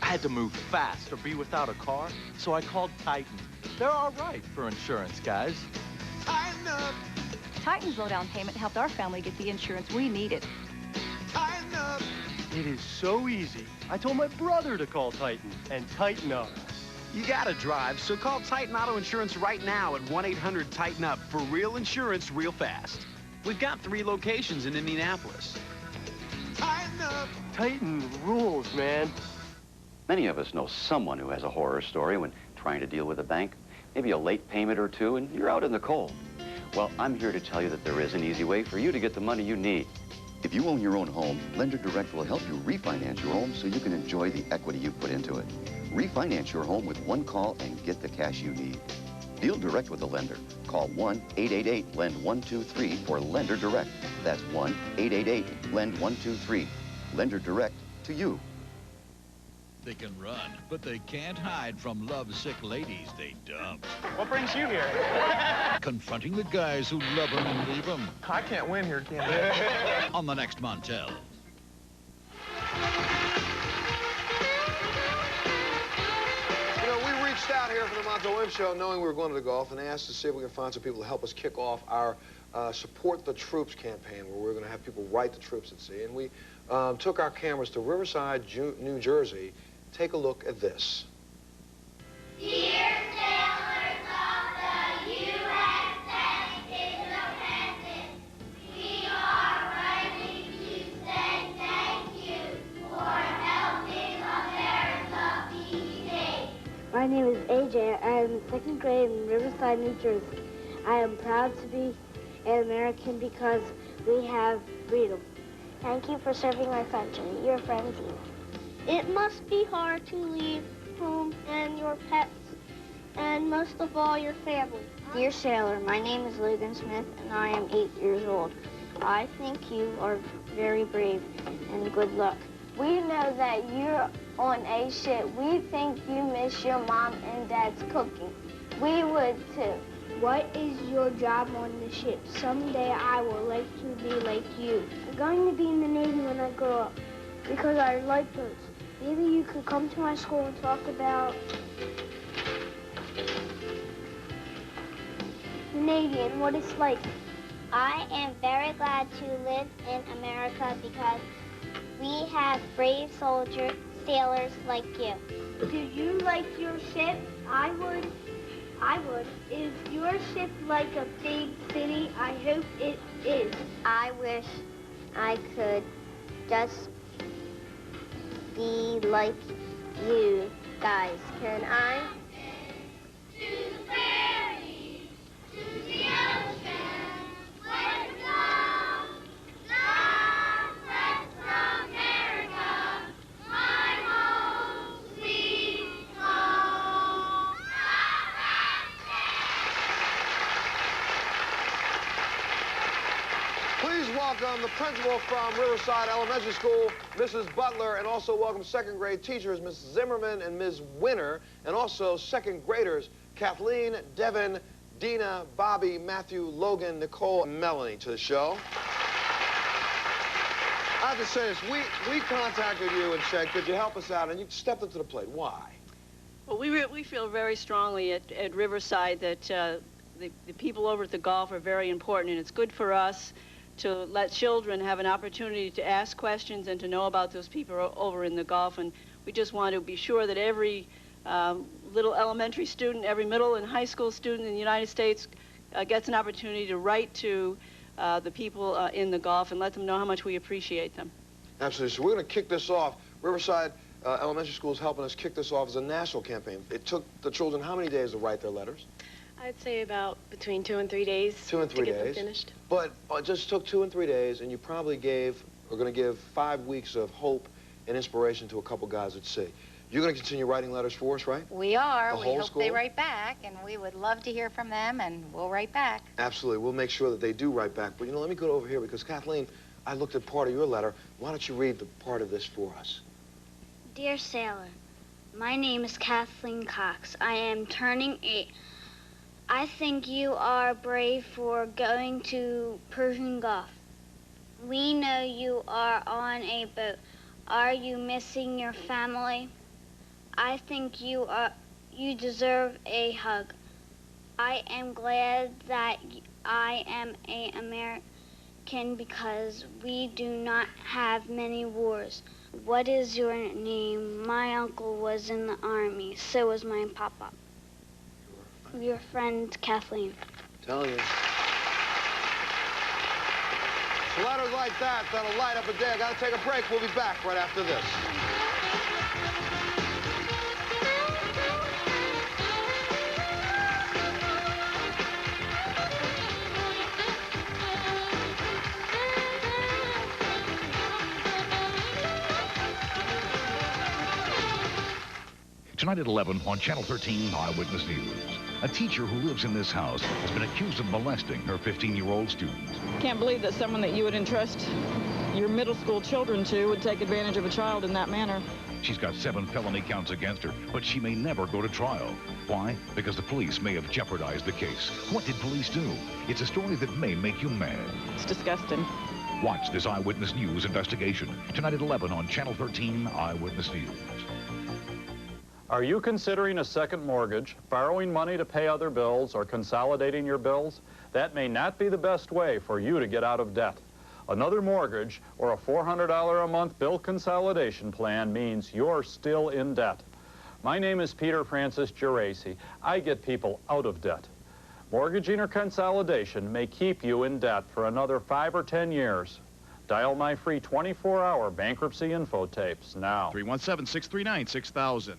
I had to move fast or be without a car, so I called Titan. They're all right for insurance, guys. Tighten up. Titan's low-down payment helped our family get the insurance we needed. Tighten up. It is so easy. I told my brother to call Titan and tighten up. You gotta drive, so call Titan Auto Insurance right now at 1-800-TIGHTEN-UP for real insurance real fast. We've got 3 locations in Indianapolis. Tighten up. Titan rules, man. Many of us know someone who has a horror story when trying to deal with a bank. Maybe a late payment or two, and you're out in the cold. Well, I'm here to tell you that there is an easy way for you to get the money you need. If you own your own home, Lender Direct will help you refinance your home so you can enjoy the equity you put into it. Refinance your home with one call and get the cash you need. Deal direct with the lender. Call 1-888-LEND-123 for Lender Direct. That's 1-888-LEND-123. Lender Direct to you. they can run, but they can't hide from lovesick ladies they dumped. What brings you here? Confronting the guys who love them and leave them. I can't win here, can I? On the next Montel. You know, we reached out here for the Montel Williams Show knowing we were going to the golf and asked to see if we can find some people to help us kick off our Support the Troops campaign, where we're going to have people write the troops at sea. And we took our cameras to Riverside, New Jersey. Take a look at this. Dear sailors of the USS Independence, we are writing to say thank you for helping America be safe. My name is AJ. I am in 2nd grade in Riverside, New Jersey. I am proud to be an American because we have freedom. Thank you for serving our country. Your friends, you. It must be hard to leave home and your pets, and most of all, your family. Dear sailor, my name is Logan Smith, and I am 8 years old. I think you are very brave, and good luck. We know that you're on a ship. We think you miss your mom and dad's cooking. We would, too. What is your job on the ship? Someday I would like to be like you. I'm going to be in the Navy when I grow up because I like boats. Maybe you could come to my school and talk about the Navy and what it's like. I am very glad to live in America because we have brave sailors like you. Do you like your ship? I would. Is your ship like a big city? I hope it is. I wish I could just be like you guys. Can I? To the prairie, to the ocean, let's go. Sunsets from America, my home, sweet home. Please welcome the principal from Riverside Elementary School, Mrs. Butler, and also welcome 2nd grade teachers, Ms. Zimmerman and Ms. Winter, and also 2nd graders, Kathleen, Devin, Dina, Bobby, Matthew, Logan, Nicole, and Melanie to the show. I have to say this, we contacted you and said, could you help us out? And you stepped up to the plate. Why? Well, we feel very strongly at Riverside that the people over at the Gulf are very important, and it's good for us to let children have an opportunity to ask questions and to know about those people over in the Gulf. And we just want to be sure that every little elementary student, every middle and high school student in the United States gets an opportunity to write to the people in the Gulf and let them know how much we appreciate them. Absolutely. So we're going to kick this off. Riverside Elementary School is helping us kick this off as a national campaign. It took the children how many days to write their letters? I'd say about between 2 and 3 days. 2 and 3 to get days. them finished. But it just took 2 and 3 days, and you probably are going to give 5 weeks of hope and inspiration to a couple guys at sea. You're going to continue writing letters for us, right? We are. The We whole hope school? they write back, and we would love to hear from them, and we'll write back. Absolutely. We'll make sure that they do write back. But, you know, let me go over here because, Kathleen, I looked at part of your letter. Why don't you read the part of this for us? Dear Sailor, my name is Kathleen Cox. I am turning 8. I think you are brave for going to Persian Gulf. We know you are on a boat. Are you missing your family? I think you deserve a hug. I am glad that I am an American because we do not have many wars. What is your name? My uncle was in the army. So was my papa. Your friend, Kathleen. Telling you. So letters like that, that'll light up a day. I got to take a break. We'll be back right after this. Tonight at 11 on Channel 13 Eyewitness News. A teacher who lives in this house has been accused of molesting her 15-year-old student. Can't believe that someone that you would entrust your middle school children to would take advantage of a child in that manner. She's got 7 felony counts against her, but she may never go to trial. Why? Because the police may have jeopardized the case. What did police do? It's a story that may make you mad. It's disgusting. Watch this Eyewitness News investigation tonight at 11 on Channel 13 Eyewitness News. Are you considering a second mortgage, borrowing money to pay other bills, or consolidating your bills? That may not be the best way for you to get out of debt. Another mortgage or a $400 a month bill consolidation plan means you're still in debt. My name is Peter Francis Geraci. I get people out of debt. Mortgaging or consolidation may keep you in debt for another 5 or 10 years. Dial my free 24-hour bankruptcy info tapes now. 317-639-6000.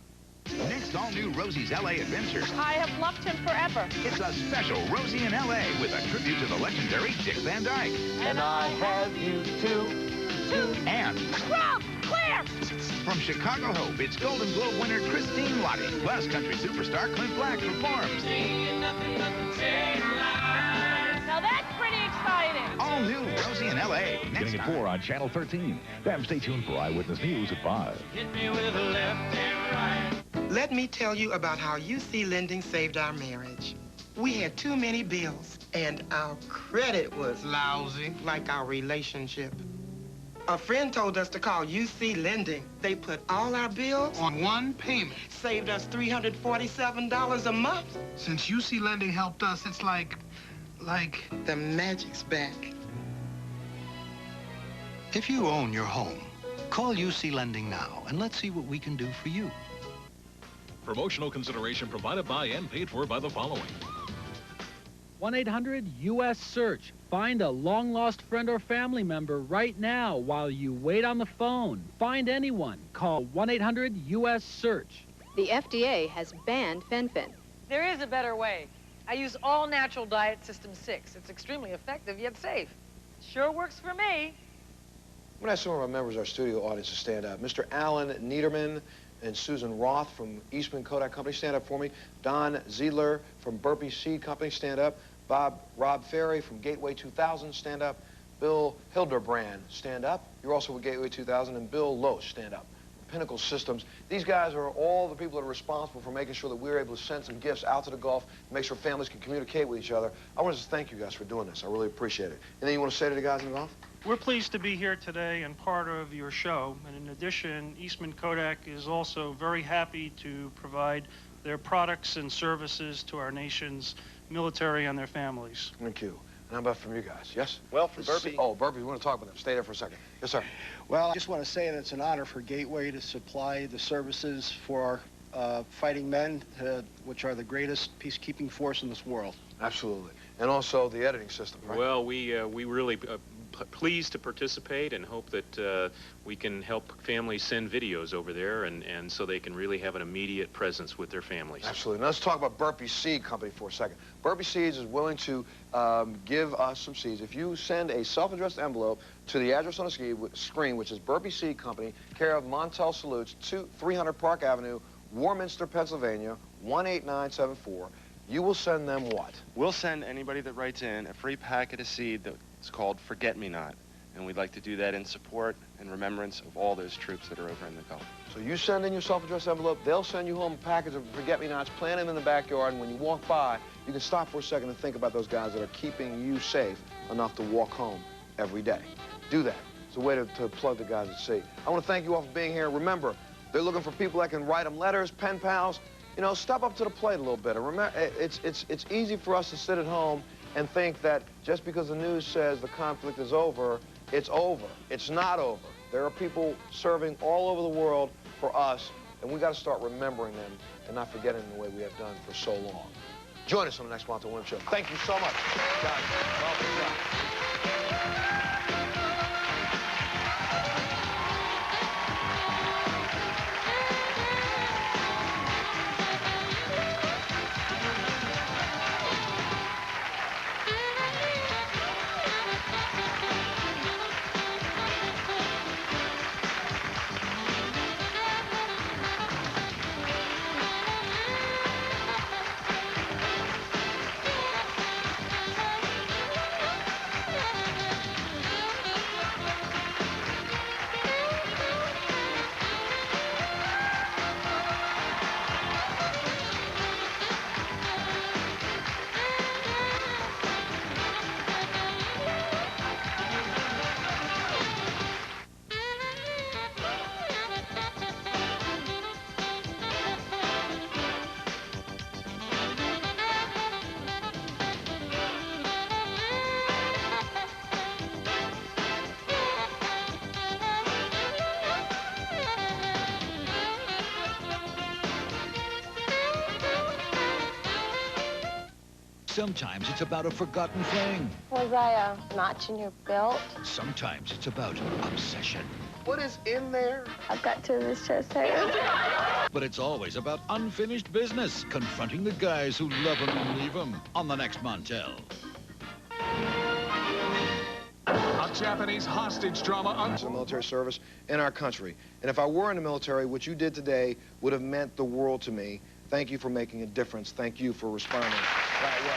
Next, all new Rosie's L.A. Adventure. I have loved him forever. It's a special Rosie in L.A. with a tribute to the legendary Dick Van Dyke. And I have you too. And Rob, clear! from Chicago Hope, it's Golden Globe winner Christine Lottie. Plus, country superstar Clint Black performs. Now that's pretty exciting. All new Rosie in L.A. Beginning at 4 on Channel 13. Then stay tuned for Eyewitness News at 5. Hit me with a left and right. Let me tell you about how UC Lending saved our marriage. We had too many bills, and our credit was lousy, like our relationship. A friend told us to call UC Lending. They put all our bills On one payment. saved us $347 a month. Since UC Lending helped us, it's like... The magic's back. If you own your home, call UC Lending now, and let's see what we can do for you. Promotional consideration provided by and paid for by the following. 1-800-US-SEARCH. Find a long-lost friend or family member right now while you wait on the phone. Find anyone. Call 1-800-US-SEARCH. The FDA has banned fen-phen. There is a better way. I use all-natural diet system 6. It's extremely effective yet safe. Sure works for me. I'm going to ask some of our members of our studio audience to stand up. Mr. Alan Niederman and Susan Roth from Eastman Kodak Company, stand up for me. Don Ziedler from Burpee Seed Company, stand up. Rob Ferry from Gateway 2000, stand up. Bill Hildebrand, stand up. You're also with Gateway 2000. And Bill Loesch, stand up. Pinnacle Systems. These guys are all the people that are responsible for making sure that we're able to send some gifts out to the Gulf, make sure families can communicate with each other. I want to thank you guys for doing this. I really appreciate it. Anything you want to say to the guys in the Gulf? We're pleased to be here today and part of your show. And in addition, Eastman Kodak is also very happy to provide their products and services to our nation's military and their families. Thank you. And how about from you guys? Yes? Well, from Burpee. Oh, Burpee, we want to talk about them. Stay there for a second. Yes, sir. Well, I just want to say that it's an honor for Gateway to supply the services for our fighting men, which are the greatest peacekeeping force in this world. Absolutely. And also the editing system, right? Well, we really pleased to participate and hope that we can help families send videos over there and so they can really have an immediate presence with their families. Absolutely. Now let's talk about Burpee Seed Company for a second. Burpee Seeds is willing to give us some seeds. If you send a self-addressed envelope to the address on the screen, which is Burpee Seed Company, care of Montel Salutes, 300 Park Avenue, Warminster, Pennsylvania, 18974, you will send them what? We'll send anybody that writes in a free packet of seed that's called Forget-Me-Not. And we'd like to do that in support and remembrance of all those troops that are over in the Gulf. So you send in your self-addressed envelope, they'll send you home a package of Forget-Me-Nots, plant them in the backyard, and when you walk by, you can stop for a second and think about those guys that are keeping you safe enough to walk home every day. Do that. It's a way to plug the guys at sea. I want to thank you all for being here. Remember, they're looking for people that can write them letters, pen pals. You know, step up to the plate a little bit. And remember, it's easy for us to sit at home and think that just because the news says the conflict is over, it's over. It's not over. There are people serving all over the world for us, and we got to start remembering them and not forgetting them the way we have done for so long. Join us on the next Montel Williams Show. Thank you so much, guys. Well done. Sometimes it's about a forgotten fling. Was I a notch in your belt? Sometimes it's about obsession. What is in there? I've got 2 of his chest hairs. But it's always about unfinished business, confronting the guys who love him and leave him on the next Montel. A Japanese hostage drama. The military service in our country. And if I were in the military, what you did today would have meant the world to me. Thank you for making a difference. Thank you for responding that way.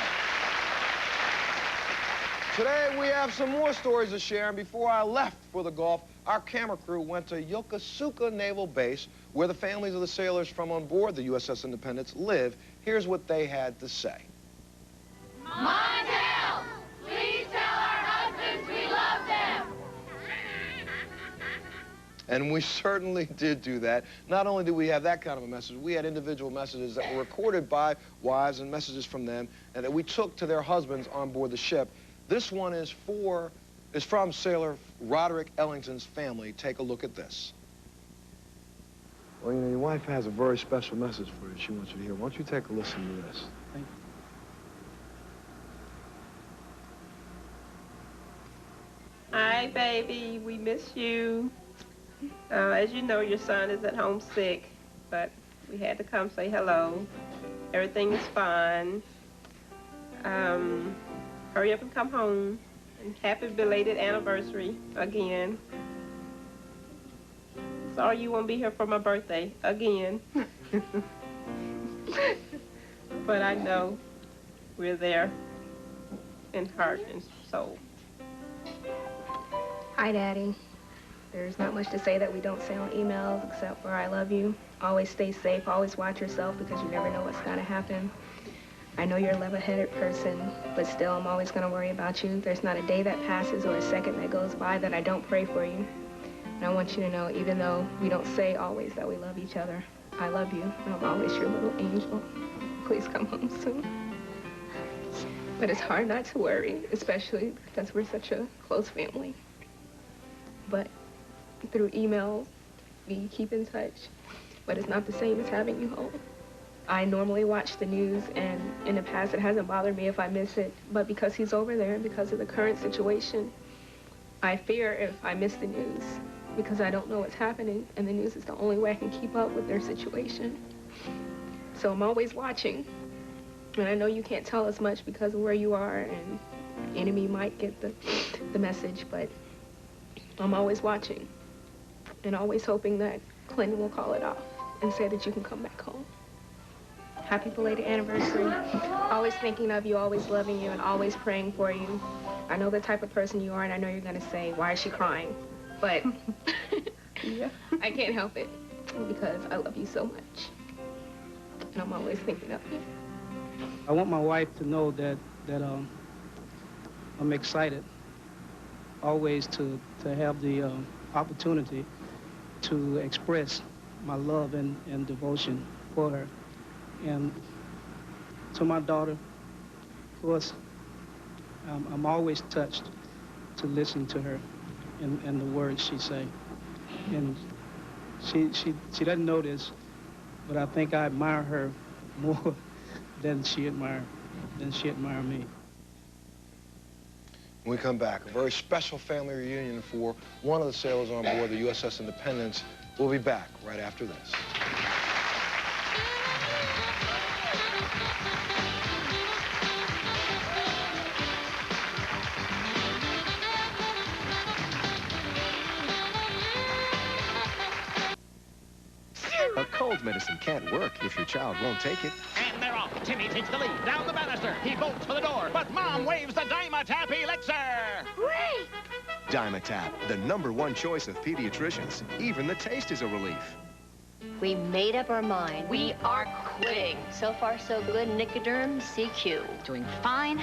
Today, we have some more stories to share. And before I left for the Gulf, our camera crew went to Yokosuka Naval Base, where the families of the sailors from on board the USS Independence live. Here's what they had to say. Montel, please tell our husbands we love them. And we certainly did do that. Not only did we have that kind of a message, we had individual messages that were recorded by wives and messages from them and that we took to their husbands on board the ship. This one is from Sailor Roderick Ellington's family. Take a look at this. Well, you know, your wife has a very special message for you she wants you to hear. Why don't you take a listen to this? Thank you. Hi, baby. We miss you. As you know, your son is at home sick, but we had to come say hello. Everything is fine. Hurry up and come home. And happy belated anniversary again. Sorry you won't be here for my birthday again. But I know we're there in heart and soul. Hi, Daddy. There's not much to say that we don't say on emails except for I love you. Always stay safe, always watch yourself because you never know what's gonna happen. I know you're a level-headed person, but still I'm always gonna worry about you. There's not a day that passes or a second that goes by that I don't pray for you. And I want you to know, even though we don't say always that we love each other, I love you, and I'm always your little angel. Please come home soon. But it's hard not to worry, especially because we're such a close family. But through emails, we keep in touch, but it's not the same as having you home. I normally watch the news, and in the past, it hasn't bothered me if I miss it, but because he's over there and because of the current situation, I fear if I miss the news because I don't know what's happening, and the news is the only way I can keep up with their situation. So I'm always watching, and I know you can't tell us much because of where you are, and the enemy might get the message, but I'm always watching and always hoping that Clinton will call it off and say that you can come back home. Happy belated anniversary. Always thinking of you, always loving you, and always praying for you. I know the type of person you are, and I know you're going to say, why is she crying? But yeah, I can't help it because I love you so much. And I'm always thinking of you. I want my wife to know that I'm excited always to have the opportunity to express my love and devotion for her. And to my daughter, of course, I'm always touched to listen to her and the words she say. And she doesn't know this, but I think I admire her more than she admire me. When we come back, a very special family reunion for one of the sailors on board the USS Independence. We'll be back right after this. A cold medicine can't work if your child won't take it. And they're off. Timmy takes the lead. Down the banister. He bolts for the door. But Mom waves the Dymatap elixir. Great! Dymatap, the #1 choice of pediatricians. Even the taste is a relief. We made up our mind. We are quitting. So far, so good. Nicoderm CQ. Doing fine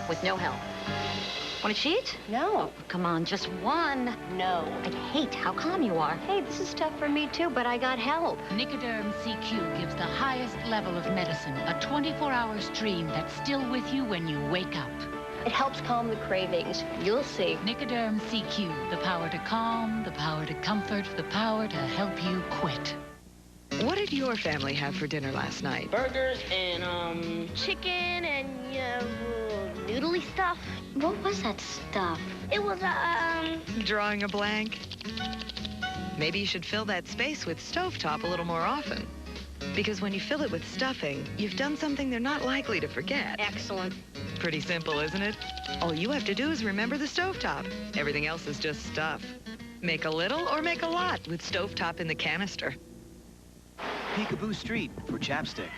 with no help. Want to cheat? No. Come on, just one. No. I hate how calm you are. Hey, this is tough for me, too, but I got help. Nicoderm CQ gives the highest level of medicine, a 24-hour stream that's still with you when you wake up. It helps calm the cravings. You'll see. Nicoderm CQ, the power to calm, the power to comfort, the power to help you quit. What did your family have for dinner last night? Burgers and, chicken and, noodly stuff. What was that stuff? It was, Drawing a blank? Maybe you should fill that space with stovetop a little more often. Because when you fill it with stuffing, you've done something they're not likely to forget. Excellent. Pretty simple, isn't it? All you have to do is remember the stovetop. Everything else is just stuff. Make a little or make a lot with stovetop in the canister. Peekaboo Street for chapstick.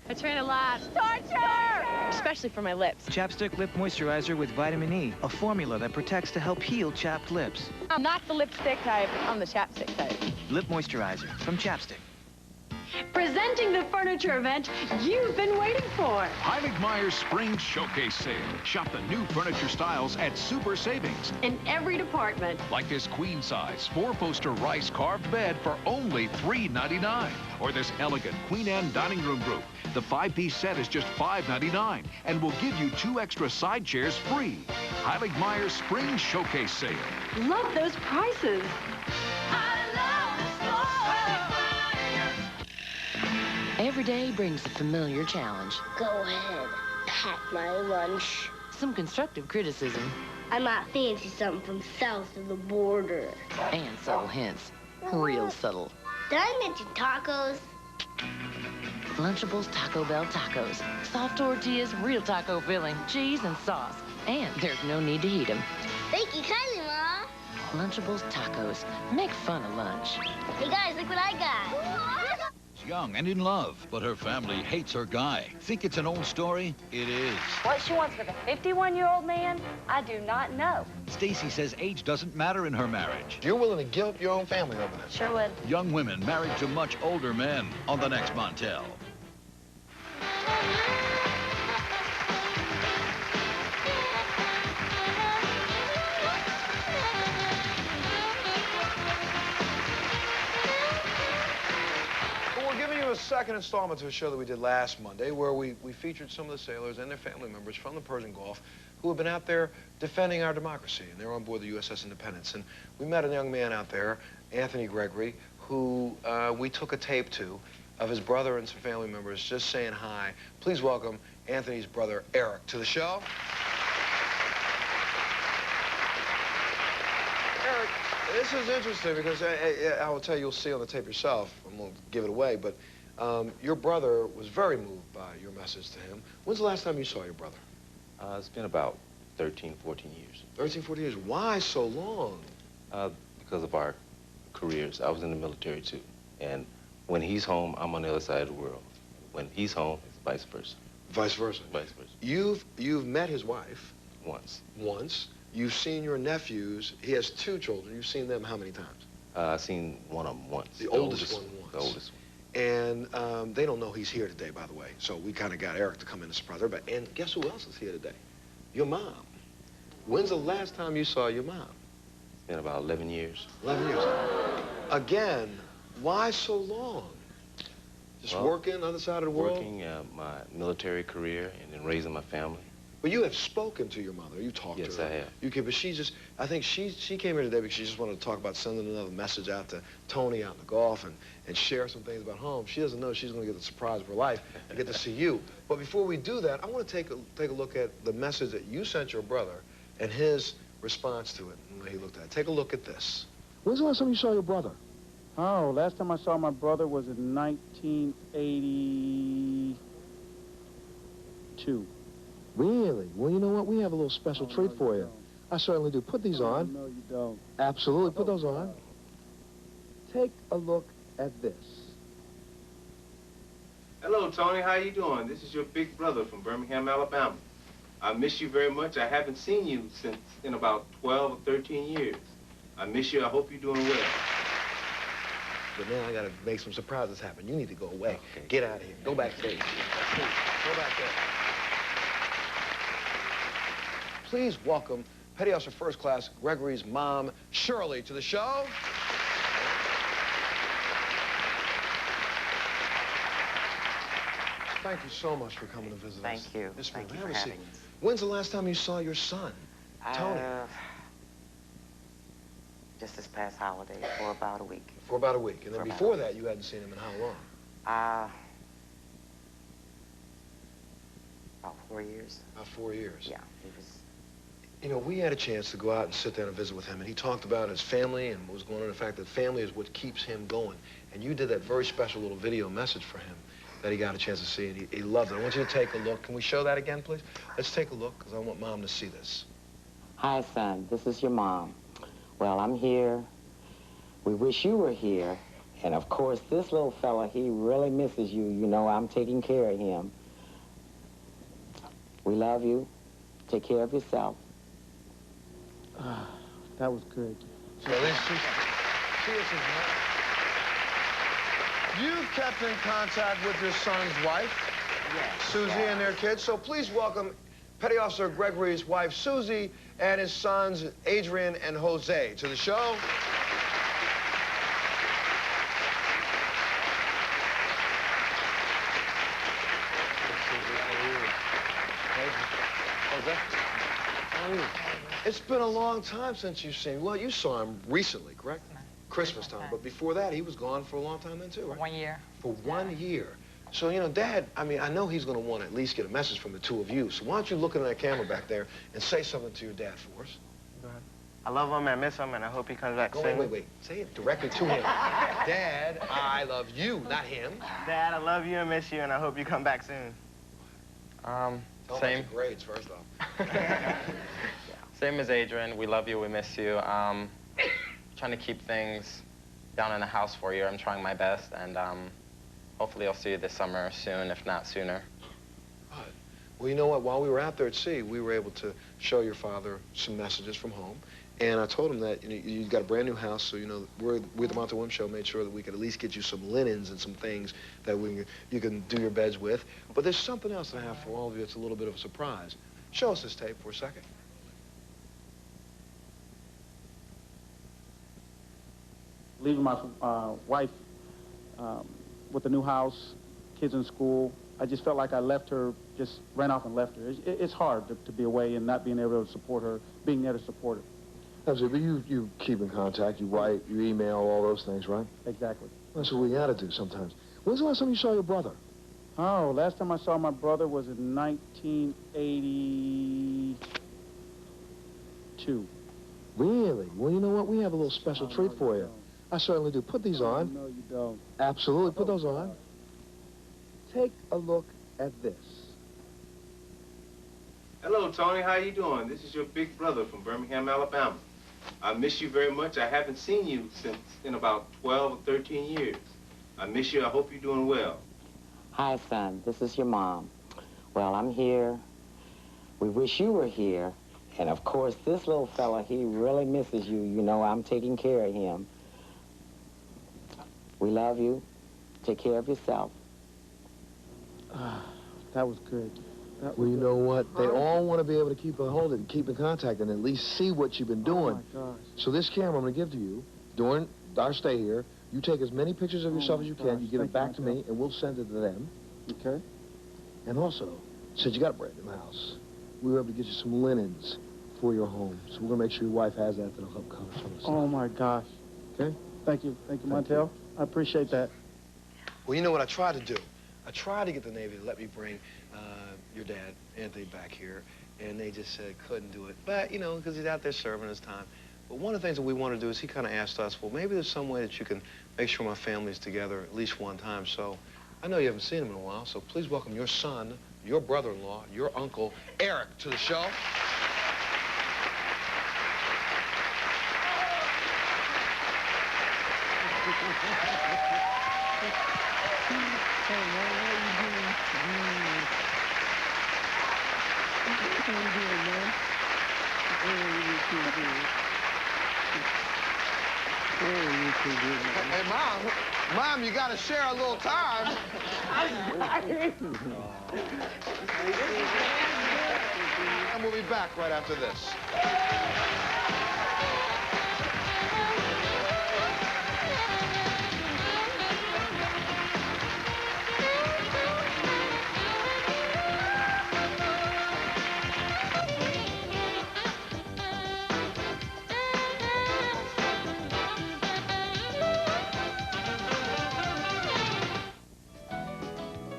I train a lot. Torture! Especially for my lips. Chapstick Lip Moisturizer with vitamin E, a formula that protects to help heal chapped lips. I'm not the lipstick type, I'm the chapstick type. Lip Moisturizer from Chapstick. Presenting the furniture event you've been waiting for. Heilig Meyer's Spring Showcase Sale. Shop the new furniture styles at super savings. In every department. Like this queen-size 4-poster rice carved bed for only $3.99. Or this elegant Queen Anne dining room group. The 5-piece set is just $5.99 and will give you 2 extra side chairs free. Heilig Meyer's Spring Showcase Sale. Love those prices. Every day brings a familiar challenge. Go ahead. Pack my lunch. Some constructive criticism. I might fancy something from south of the border. And subtle hints. Real subtle. Did I mention tacos? Lunchables Taco Bell tacos. Soft tortillas, real taco filling, cheese and sauce. And there's no need to heat them. Thank you kindly, Ma. Lunchables tacos. Make fun of lunch. Hey, guys, look what I got. Young and in love, but her family hates her guy. Think it's an old story? It is. What she wants with a 51-year-old man, I do not know. Stacy says age doesn't matter in her marriage. You're willing to give up your own family over this? Sure would. Young women married to much older men on the next Montel. A second installment to a show that we did last Monday where we featured some of the sailors and their family members from the Persian Gulf who have been out there defending our democracy, and they're on board the USS Independence. And we met a young man out there, Anthony Gregory, who we took a tape to of his brother and some family members just saying hi. Please welcome Anthony's brother, Eric, to the show. Eric, this is interesting because I will tell you, you'll see on the tape yourself. I won't give it away, but your brother was very moved by your message to him. When's the last time you saw your brother? It's been about 13, 14 years. 13, 14 years. Why so long? Because of our careers. I was in the military, too. And when he's home, I'm on the other side of the world. When he's home, it's vice versa. Vice versa? Vice versa. You've met his wife? Once. Once. You've seen your nephews. He has 2 children. You've seen them how many times? I've seen one of them once. The oldest one once. The oldest one. And they don't know he's here today, by the way. So we kind of got Eric to come in and surprise everybody. And guess who else is here today? Your mom. When's the last time you saw your mom? It's been about 11 years. 11 years. Again, why so long? Just working on the other side of the world? Working my military career and then raising my family. But you have spoken to your mother. You talked to her. Yes, I have. You can, but I think she came here today because she just wanted to talk about sending another message out to Tony out in the Gulf and share some things about home. She doesn't know she's going to get the surprise of her life and get to see you. But before we do that, I want to take a look at the message that you sent your brother and his response to it and the way he looked at it. Take a look at this. When's the last time you saw your brother? Oh, last time I saw my brother was in 1982. Really? Well, you know what? We have a little special treat for you. I certainly do. Put these on. No, you don't. Absolutely. Put those on. Take a look at this. Hello, Tony. How you doing? This is your big brother from Birmingham, Alabama. I miss you very much. I haven't seen you since in about 12 or 13 years. I miss you. I hope you're doing well. But now I got to make some surprises happen. You need to go away. Okay. Get out of here. Go backstage. Go back there. Please welcome Petty Officer First Class Gregory's mom, Shirley, to the show. Thank you so much for coming to visit us. Thank you. Thank you for having me. When's the last time you saw your son, Tony? just this past holiday for about a week. For about a week. And then before that, you hadn't seen him in how long? About 4 years. About 4 years. Yeah, he was... You know, we had a chance to go out and sit down and visit with him, and he talked about his family and what was going on, the fact that family is what keeps him going. And you did that very special little video message for him that he got a chance to see, and he loved it. I want you to take a look. Can we show that again, please? Let's take a look, because I want Mom to see this. Hi, son. This is your mom. Well, I'm here. We wish you were here. And, of course, this little fella, he really misses you. You know, I'm taking care of him. We love you. Take care of yourself. That was good. So this is you've kept in contact with your son's wife, yes, Susie, and their kids. So please welcome Petty Officer Gregory's wife, Susie, and his sons, Adrian and Jose, to the show. Jose? How are you? It's been a long time since you've seen him. Well, you saw him recently, correct? Christmas time. But before that, he was gone for a long time then, too, right? 1 year. For 1 year. So, you know, Dad, I mean, I know he's going to want to at least get a message from the two of you. So why don't you look into that camera back there and say something to your dad for us? Go ahead. I love him and I miss him, and I hope he comes back soon. Wait. Say it directly to him. Dad, I love you, not him. Dad, I love you and miss you, and I hope you come back soon. Tell Same. him about your grades, first off. Same as Adrian. We love you. We miss you. Trying to keep things down in the house for you. I'm trying my best, and hopefully I'll see you this summer soon, if not sooner. Good. Well, you know what? While we were out there at sea, we were able to show your father some messages from home. And I told him that you got a brand new house, so, you know, we're the Montel Williams Show made sure that we could at least get you some linens and some things that you can do your beds with. But there's something else that I have for all of you. It's a little bit of a surprise. Show us this tape for a second. Leaving my wife with a new house, kids in school, I just felt like I left her, just ran off and left her. It's hard to be away and not being able to support her, being there to support her. Absolutely, but you keep in contact, you write, you email, all those things, right? Exactly. That's what we gotta do sometimes. When's the last time you saw your brother? Oh, last time I saw my brother was in 1982. Really? Well, you know what? We have a little special treat for you. I certainly do. Put these on. No, you don't. Absolutely. Put those on. Take a look at this. Hello, Tony. How you doing? This is your big brother from Birmingham, Alabama. I miss you very much. I haven't seen you since in about 12 or 13 years. I miss you. I hope you're doing well. Hi, son. This is your mom. Well, I'm here. We wish you were here. And, of course, this little fella, he really misses you. You know, I'm taking care of him. We love you. Take care of yourself. That was good. Well, you know what? They all want to be able to keep a hold of it and keep in contact and at least see what you've been doing. Oh, my gosh. So this camera I'm going to give to you during our stay here. You take as many pictures of yourself as you can. You give it back to me, and we'll send it to them. Okay. And also, since you got a brand new house, we were able to get you some linens for your home. So we're going to make sure your wife has that. That'll help cover some of the stuff. Oh, my gosh. Okay? Thank you. Thank you, Montel. I appreciate that. Well, you know what I tried to do? I tried to get the Navy to let me bring your dad, Anthony, back here, and they just said couldn't do it. But, you know, because he's out there serving his time. But one of the things that we want to do is he kind of asked us, well, maybe there's some way that you can make sure my family's together at least one time. So I know you haven't seen him in a while, so please welcome your son, your brother-in-law, your uncle, Eric, to the show. Hey, Mom, you gotta share a little time. And we'll be back right after this.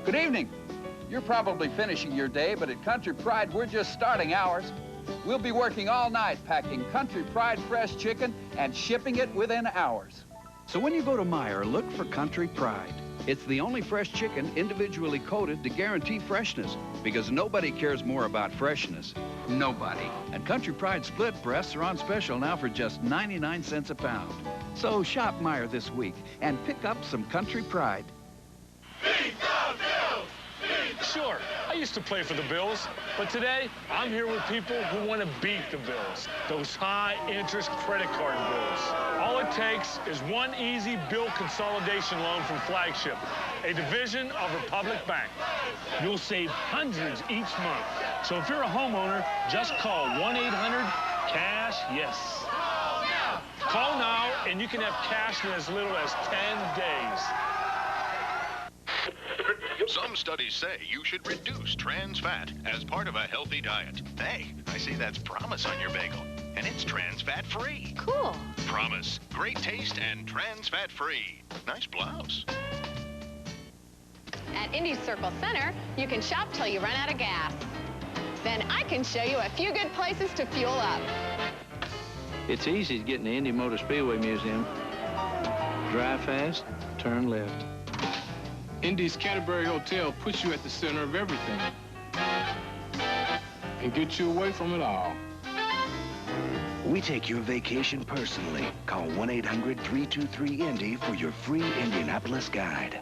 Good evening. You're probably finishing your day, but at Country Pride, we're just starting ours. We'll be working all night packing Country Pride fresh chicken and shipping it within hours. So when you go to Meijer, look for Country Pride. It's the only fresh chicken individually coated to guarantee freshness, because nobody cares more about freshness. Nobody. And Country Pride split breasts are on special now for just 99 cents a pound. So shop Meijer this week and pick up some Country Pride. Sure, I used to play for the Bills, but today I'm here with people who want to beat the Bills. Those high-interest credit card bills. All it takes is one easy bill consolidation loan from Flagship, a division of Republic Bank. You'll save hundreds each month. So if you're a homeowner, just call 1-800-CASH-YES. Call now and you can have cash in as little as 10 days. Some studies say you should reduce trans fat as part of a healthy diet. Hey, I see that's Promise on your bagel, and it's trans fat free. Cool. Promise, great taste and trans fat free. Nice blouse. At Indy's Circle Center, you can shop till you run out of gas. Then I can show you a few good places to fuel up. It's easy to get in the Indy Motor Speedway Museum. Drive fast, turn left. Indy's Canterbury Hotel puts you at the center of everything and gets you away from it all. We take your vacation personally. Call 1-800-323-INDY for your free Indianapolis guide.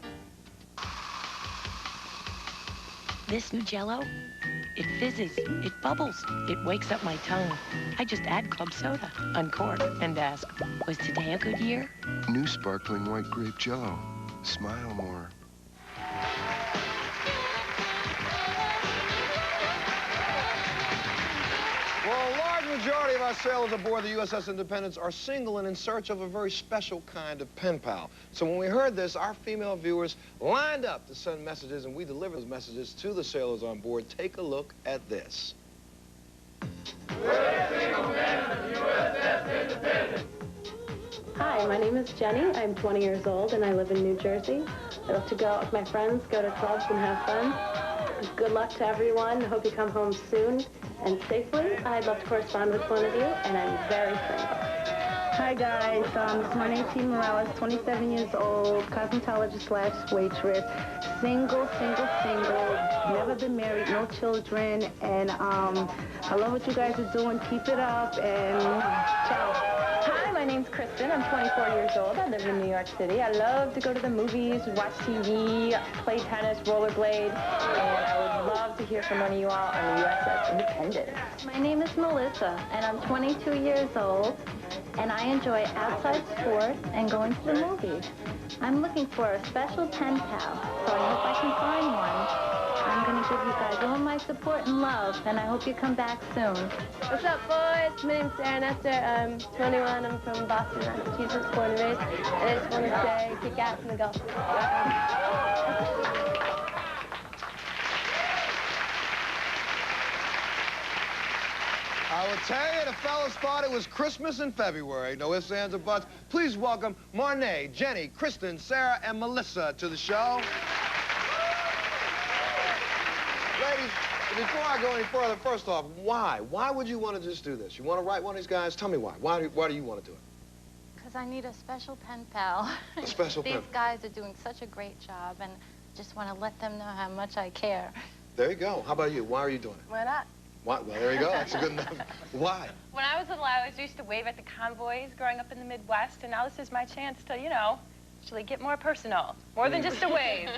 This new Jell-O, it fizzes, it bubbles, it wakes up my tongue. I just add club soda, uncork, and ask, was today a good year? New sparkling white grape Jell-O. Smile more. Well, a large majority of our sailors aboard the USS Independence are single and in search of a very special kind of pen pal. So when we heard this, our female viewers lined up to send messages, and we delivered those messages to the sailors on board. Take a look at this. We're single men of the USS Independence. Hi, my name is Jenny. I'm 20 years old and I live in New Jersey. I love to go out with my friends, go to clubs and have fun. Good luck to everyone. I hope you come home soon and safely. I'd love to correspond with one of you, and I'm very single. Hi guys, this is my name T. Morales, 27 years old, cosmetologist/waitress, single, never been married, no children, and I love what you guys are doing. Keep it up, and ciao. Hi, my name's Kristen. I'm 24 years old. I live in New York City. I love to go to the movies, watch TV, play tennis, rollerblade, and I would love to hear from one of you all on the USS Independence. My name is Melissa, and I'm 22 years old, and I enjoy outside sports and going to the movies. I'm looking for a special pen pal, so I hope I can find one. I'm going to give you guys all my support and love, and I hope you come back soon. What's up, boys? My name's Sarah Nestor. I'm 21. I'm from Boston, Massachusetts, born and raised. And I just want to say, kick ass in the Gulf. I will tell you, the fellas thought it was Christmas in February. No ifs, ands, or buts. Please welcome Marnay, Jenny, Kristen, Sarah, and Melissa to the show. Ladies, before I go any further, first off, why? Why would you want to just do this? You want to write one of these guys? Tell me why. Why do you want to do it? Because I need a special pen pal. A special pen pal. These guys are doing such a great job, and just want to let them know how much I care. There you go. How about you? Why are you doing it? Why not? Why? Well, there you go. That's a good enough. Why? When I was little, I always used to wave at the convoys growing up in the Midwest, and now this is my chance to, you know, actually get more personal. More than just a wave.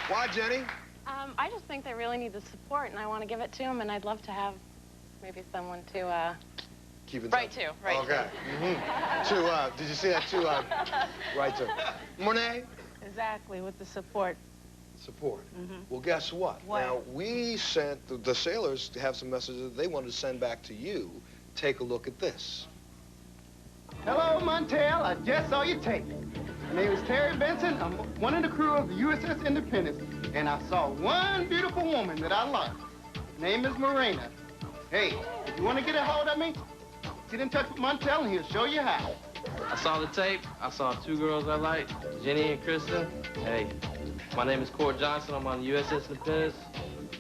Why, Jenny? I just think they really need the support, and I want to give it to them, and I'd love to have maybe someone to, keep it write to. Write okay. To, did you see that? To, write to. Monet? Exactly, with the support. Support. Well, guess what? Now, we sent the sailors to have some messages that they wanted to send back to you. Take a look at this. Hello, Montel. I just saw your tape. My name is Terry Benson. I'm one of the crew of the USS Independence, and I saw one beautiful woman that I like. Her name is Marina. Hey, if you want to get a hold of me, get in touch with Montel, and he'll show you how. I saw the tape. I saw two girls I liked, Jenny and Kristen. Hey, my name is Cord Johnson. I'm on the USS Independence.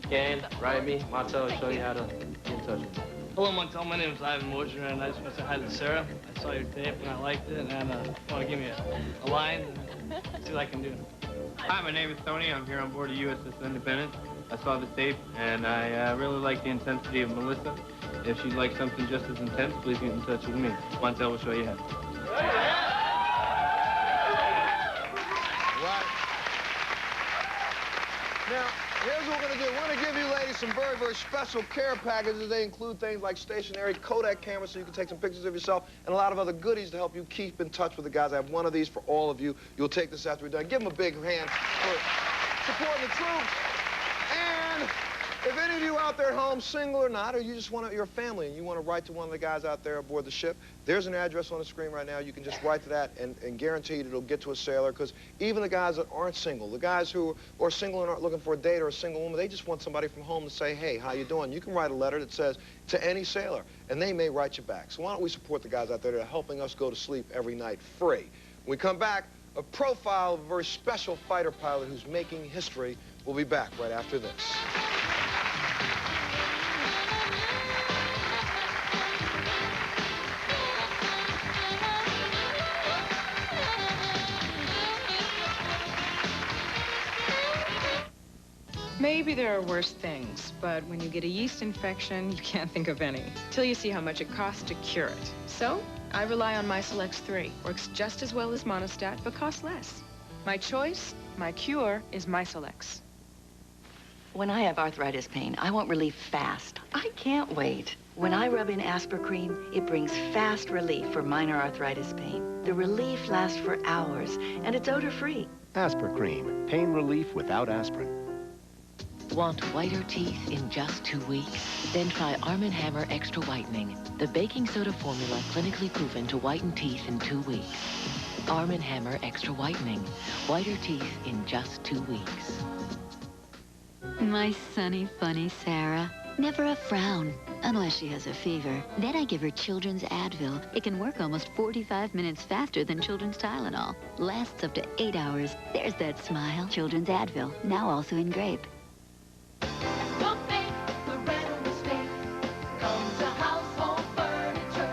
Can write me. Montel will show you how to get in touch with me. Hello, Montel. My name is Ivan Mosher, and I just want to say hi to Sarah. I saw your tape, and I liked it, and want to give me a line and see what I can do. Hi, my name is Tony. I'm here on board the USS Independence. I saw the tape, and I really like the intensity of Melissa. If she'd like something just as intense, please get in touch with me. Montel will show you how. Right. Now, here's what we're going to do. We're going to give you ladies some very, very special care packages. They include things like stationary Kodak cameras so you can take some pictures of yourself and a lot of other goodies to help you keep in touch with the guys. I have one of these for all of you. You'll take this after we're done. Give them a big hand for supporting the troops. And if any of you out there at home, single or not, or you just want to, you're a family and you want to write to one of the guys out there aboard the ship, there's an address on the screen right now. You can just write to that and guarantee you it'll get to a sailor, because even the guys that aren't single, the guys who are single and aren't looking for a date or a single woman, they just want somebody from home to say, hey, how you doing? You can write a letter that says to any sailor, and they may write you back. So why don't we support the guys out there that are helping us go to sleep every night free? When we come back, a profile of a very special fighter pilot who's making history. We'll be back right after this. Maybe there are worse things, but when you get a yeast infection, you can't think of any, till you see how much it costs to cure it. So, I rely on Miselex 3. Works just as well as Monostat, but costs less. My choice, my cure, is Miselex. When I have arthritis pain, I want relief fast. I can't wait. When I rub in Aspirin cream, it brings fast relief for minor arthritis pain. The relief lasts for hours, and it's odor-free. Aspirin cream, pain relief without aspirin. Want whiter teeth in just 2 weeks? Then try Arm & Hammer Extra Whitening, the baking soda formula clinically proven to whiten teeth in 2 weeks. Arm & Hammer Extra Whitening, whiter teeth in just 2 weeks. My sunny, funny Sarah. Never a frown, unless she has a fever. Then I give her Children's Advil. It can work almost 45 minutes faster than Children's Tylenol. Lasts up to 8 hours. There's that smile. Children's Advil, now also in grape.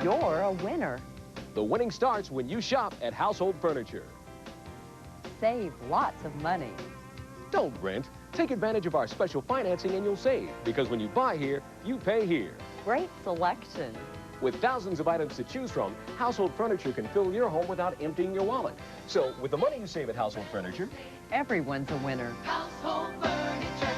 You're a winner. The winning starts when you shop at Household Furniture. Save lots of money. Don't rent. Take advantage of our special financing and you'll save, because when you buy here, you pay here. Great selection. With thousands of items to choose from, Household Furniture can fill your home without emptying your wallet. So, with the money you save at Household Furniture, everyone's a winner. Household Furniture.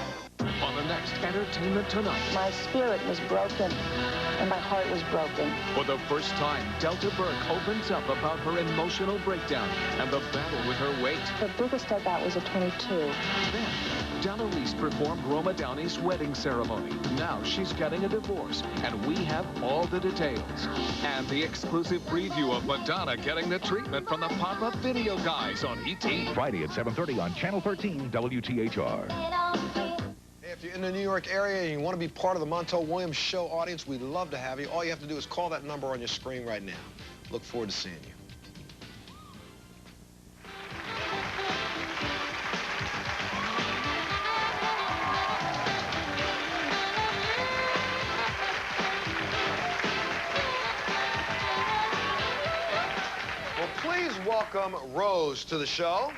On the next Entertainment Tonight. My spirit was broken, and my heart was broken. For the first time, Delta Burke opens up about her emotional breakdown and the battle with her weight. The biggest I got was a 22. Then, Delarice performed Roma Downey's wedding ceremony. Now she's getting a divorce, and we have all the details. And the exclusive preview of Madonna getting the treatment from the pop-up video guys on ET. Friday at 7:30 on Channel 13 WTHR. If you're in the New York area and you want to be part of the Montel Williams Show audience, we'd love to have you. All you have to do is call that number on your screen right now. Look forward to seeing you. Well, please welcome Rose to the show.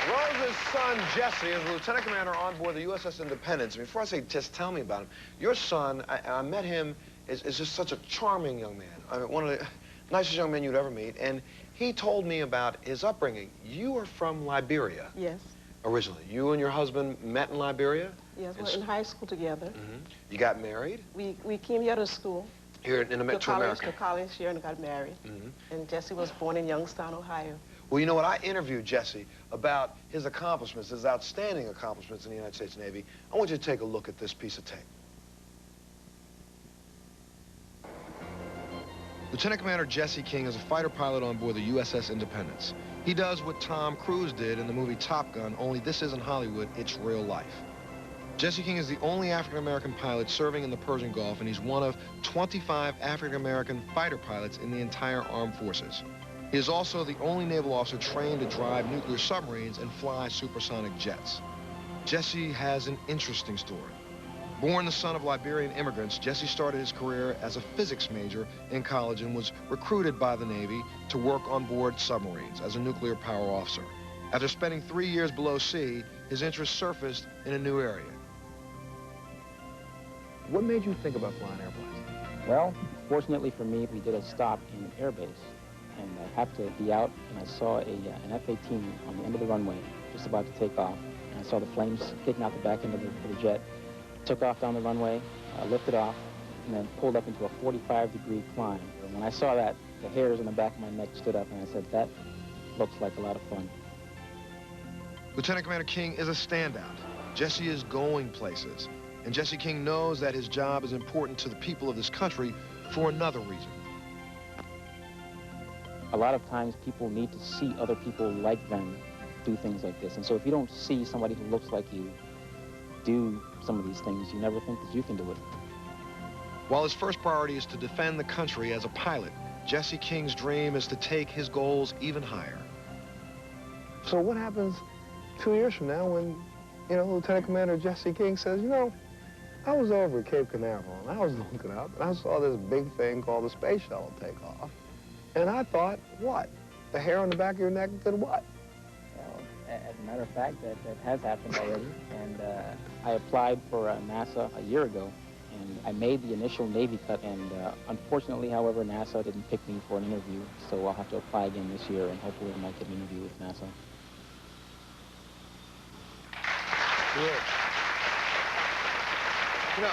Rose's son, Jesse, is a lieutenant commander on board the USS Independence. Before I say just tell me about him, your son, I met him, is just such a charming young man. I mean, one of the nicest young men you'd ever meet. And he told me about his upbringing. You are from Liberia. Yes. Originally. You and your husband met in Liberia? Yes, we were in high school together. Mm-hmm. You got married? We came here to school. Here in America? To college here and got married. Mm-hmm. And Jesse was born in Youngstown, Ohio. Well, you know what? I interviewed Jesse about his accomplishments, his outstanding accomplishments in the United States Navy. I want you to take a look at this piece of tape. Lieutenant Commander Jesse King is a fighter pilot on board the USS Independence. He does what Tom Cruise did in the movie Top Gun, only this isn't Hollywood, it's real life. Jesse King is the only African-American pilot serving in the Persian Gulf, and he's one of 25 African-American fighter pilots in the entire armed forces. He is also the only naval officer trained to drive nuclear submarines and fly supersonic jets. Jesse has an interesting story. Born the son of Liberian immigrants, Jesse started his career as a physics major in college and was recruited by the Navy to work on board submarines as a nuclear power officer. After spending 3 years below sea, his interest surfaced in a new area. What made you think about flying airplanes? Well, fortunately for me, we did a stop in an air base, and I happened to be out, and I saw an F-18 on the end of the runway, just about to take off, and I saw the flames kicking out the back end of the jet. Took off down the runway, lifted off, and then pulled up into a 45-degree climb. And when I saw that, the hairs on the back of my neck stood up, and I said, that looks like a lot of fun. Lieutenant Commander King is a standout. Jesse is going places. And Jesse King knows that his job is important to the people of this country for another reason. A lot of times people need to see other people like them do things like this. And so if you don't see somebody who looks like you do some of these things, you never think that you can do it. While his first priority is to defend the country as a pilot, Jesse King's dream is to take his goals even higher. So what happens 2 years from now when, you know, Lieutenant Commander Jesse King says, you know, I was over at Cape Canaveral, and I was looking up, and I saw this big thing called the space shuttle take off. And I thought, what? The hair on the back of your neck did what? Well, as a matter of fact, that has happened already. And I applied for NASA a year ago, and I made the initial Navy cut. And unfortunately, however, NASA didn't pick me for an interview, so I'll have to apply again this year, and hopefully I might get an interview with NASA. Good. You know,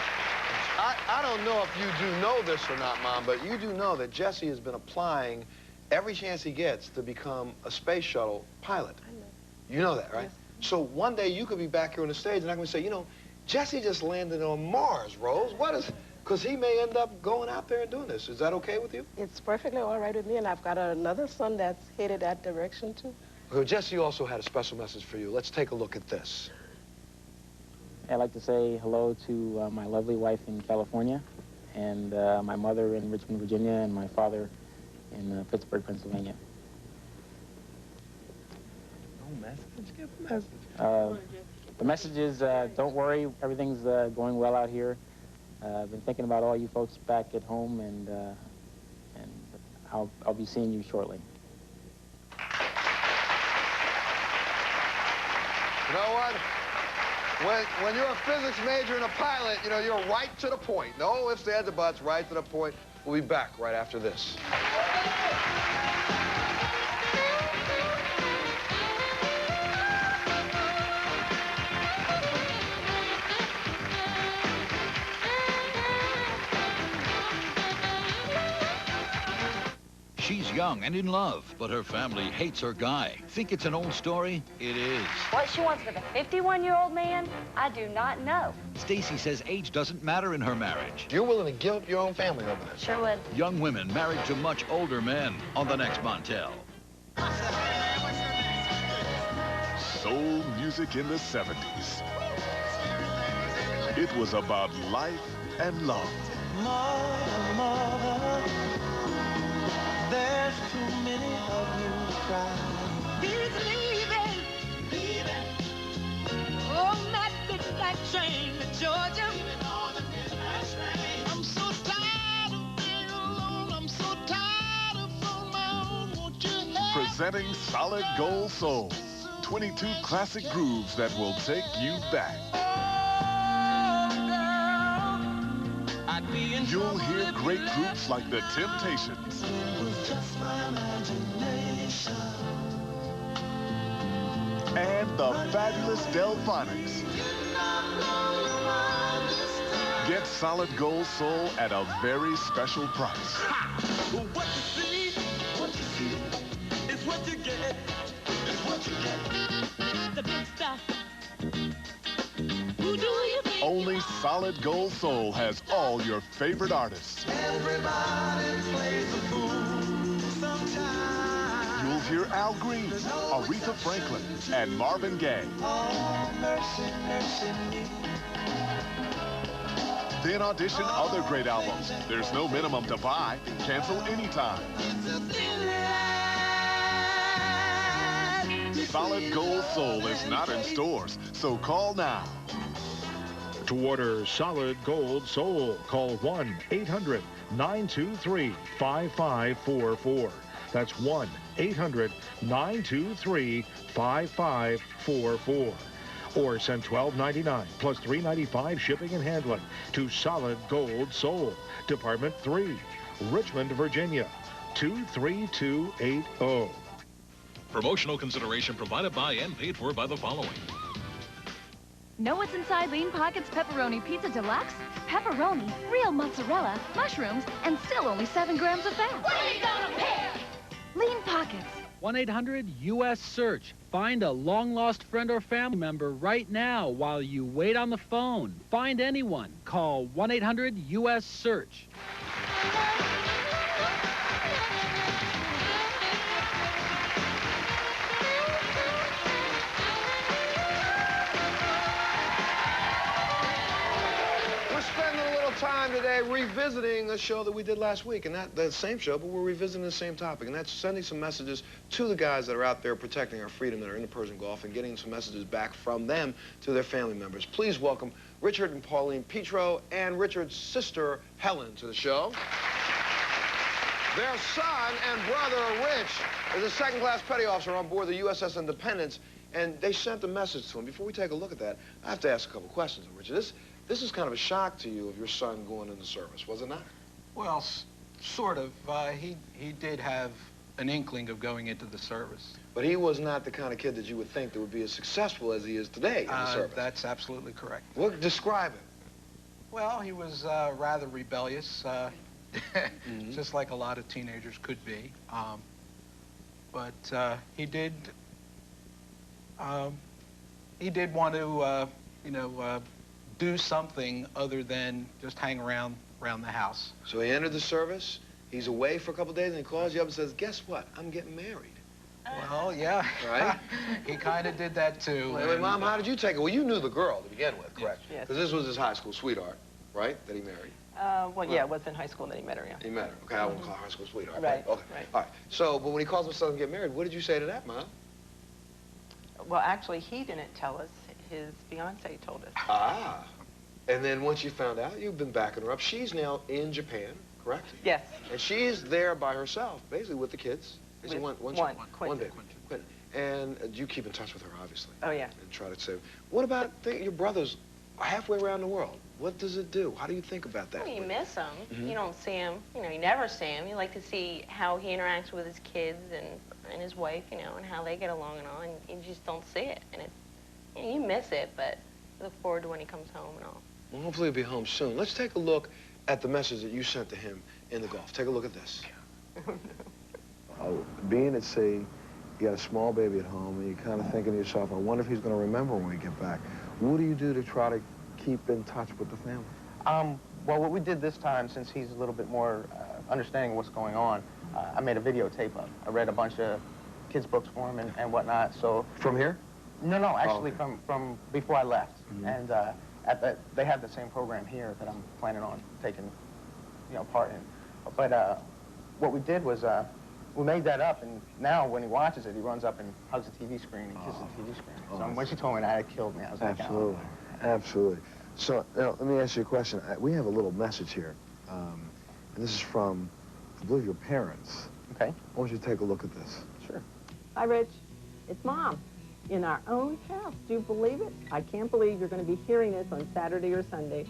I don't know if you do know this or not, Mom, but you do know that Jesse has been applying every chance he gets to become a space shuttle pilot. I know. You know that, right? Yes. So one day you could be back here on the stage and I'm going to say, you know, Jesse just landed on Mars, Rose. What is... Because he may end up going out there and doing this. Is that okay with you? It's perfectly all right with me, and I've got another son that's headed that direction, too. Well, Jesse also had a special message for you. Let's take a look at this. I'd like to say hello to my lovely wife in California, and my mother in Richmond, Virginia, and my father in Pittsburgh, Pennsylvania. No message? Give a message. The message is, don't worry, everything's going well out here. I've been thinking about all you folks back at home, and I'll be seeing you shortly. You know what? When you're a physics major and a pilot, you know, you're right to the point. No ifs, ands, or buts, right to the point. We'll be back right after this. She's young and in love, but her family hates her guy. Think it's an old story? It is. What she wants with a 51-year-old man, I do not know. Stacy says age doesn't matter in her marriage. You're willing to give up your own family over this? Sure would. Young women married to much older men on the next Montel. Soul music in the 70s. It was about life and love. Mother, mother, there's too many of you crying. He's leaving, leaving. Oh, that midnight train to Georgia. I'm so tired of being alone. I'm so tired of on my own. Won't you help? Presenting Solid Gold Soul. 22 classic grooves that will take you back. You'll hear great groups like The Temptations. And the fabulous Delphonics. Get Solid Gold Soul at a very special price. What you see is what you get. It's what you get. The big stuff. Who do you think? Only Solid Gold Soul has all your favorite artists. Everybody plays the fool sometimes. You'll hear Al Green, Aretha Franklin, and Marvin Gaye. Oh, mercy, mercy me. Then audition other great albums. There's no minimum to buy. Cancel anytime. Solid Gold Soul is not in stores, so call now. To order Solid Gold Soul, call 1-800-923-5544. That's 1-800-923-5544. Or send $12.99 plus $3.95 shipping and handling to Solid Gold Soul, Department 3, Richmond, Virginia, 23280. Promotional consideration provided by and paid for by the following. Know what's inside Lean Pockets Pepperoni Pizza Deluxe? Pepperoni, real mozzarella, mushrooms, and still only 7 grams of fat. What are you gonna pair? Lean Pockets. 1-800-US-SEARCH. Find a long-lost friend or family member right now while you wait on the phone. Find anyone. Call 1-800-US-SEARCH. Time today revisiting a show that we did last week, and the same show, but we're revisiting the same topic, and that's sending some messages to the guys that are out there protecting our freedom that are in the Persian Gulf and getting some messages back from them to their family members. Please welcome Richard and Pauline Petro and Richard's sister Helen to the show. Their son and brother Rich is a second-class petty officer on board the USS Independence, and they sent a message to him. Before we take a look at that, I have to ask a couple questions of Richard. This is kind of a shock to you of your son going into service, was it not? Well, sort of. He did have an inkling of going into the service. But he was not the kind of kid that you would think that would be as successful as he is today in the service. That's absolutely correct. Well, describe him. Well, he was rather rebellious, just like a lot of teenagers could be. But he did want to, do something other than just hang around the house. So he entered the service, he's away for a couple of days, and he calls you up and says, guess what? I'm getting married. Well, yeah. Right? He kind of did that, too. Wait, Mom, how did you take it? Well, you knew the girl to begin with, correct? Yes. Because this was his high school sweetheart, right, that he married? Well, yeah, it was in high school that he met her, yeah. He met her. Okay, I won't call her high school sweetheart. Right, Okay, right. All right. So, but when he calls himself to get married, what did you say to that, Mom? Well, actually, he didn't tell us. His fiancée told us. Ah. And then once you found out, you've been backing her up. She's now in Japan, correct? Yes. And she's there by herself, basically with the kids. Is it one baby? Quentin. And you keep in touch with her, obviously. Oh, yeah. And try to save. What about your brothers halfway around the world? What does it do? How do you think about that? Well, you miss him. Mm-hmm. You don't see him. You never see him. You like to see how he interacts with his kids and his wife, and how they get along and all. And you just don't see it. And it's, you miss it, but you look forward to when he comes home and all. Well, hopefully he'll be home soon. Let's take a look at the message that you sent to him in the Gulf. Take a look at this. Being at sea, you got a small baby at home, and you're kind of thinking to yourself, I wonder if he's going to remember when we get back. What do you do to try to keep in touch with the family? Well, what we did this time, since he's a little bit more understanding of what's going on, I made a videotape of. I read a bunch of kids' books for him and whatnot. So from here? No, actually from before I left. And they have the same program here that I'm planning on taking, part in. But what we did was we made that up, and now when he watches it, he runs up and hugs the TV screen and kisses the TV screen. So when she told me that, it killed me. I was like, absolutely, absolutely. So let me ask you a question. We have a little message here, and this is from, I believe, your parents. Okay. I want you to take a look at this. Sure. Hi, Rich. It's Mom. In our own house. Do you believe it? I can't believe you're going to be hearing this on Saturday or Sunday.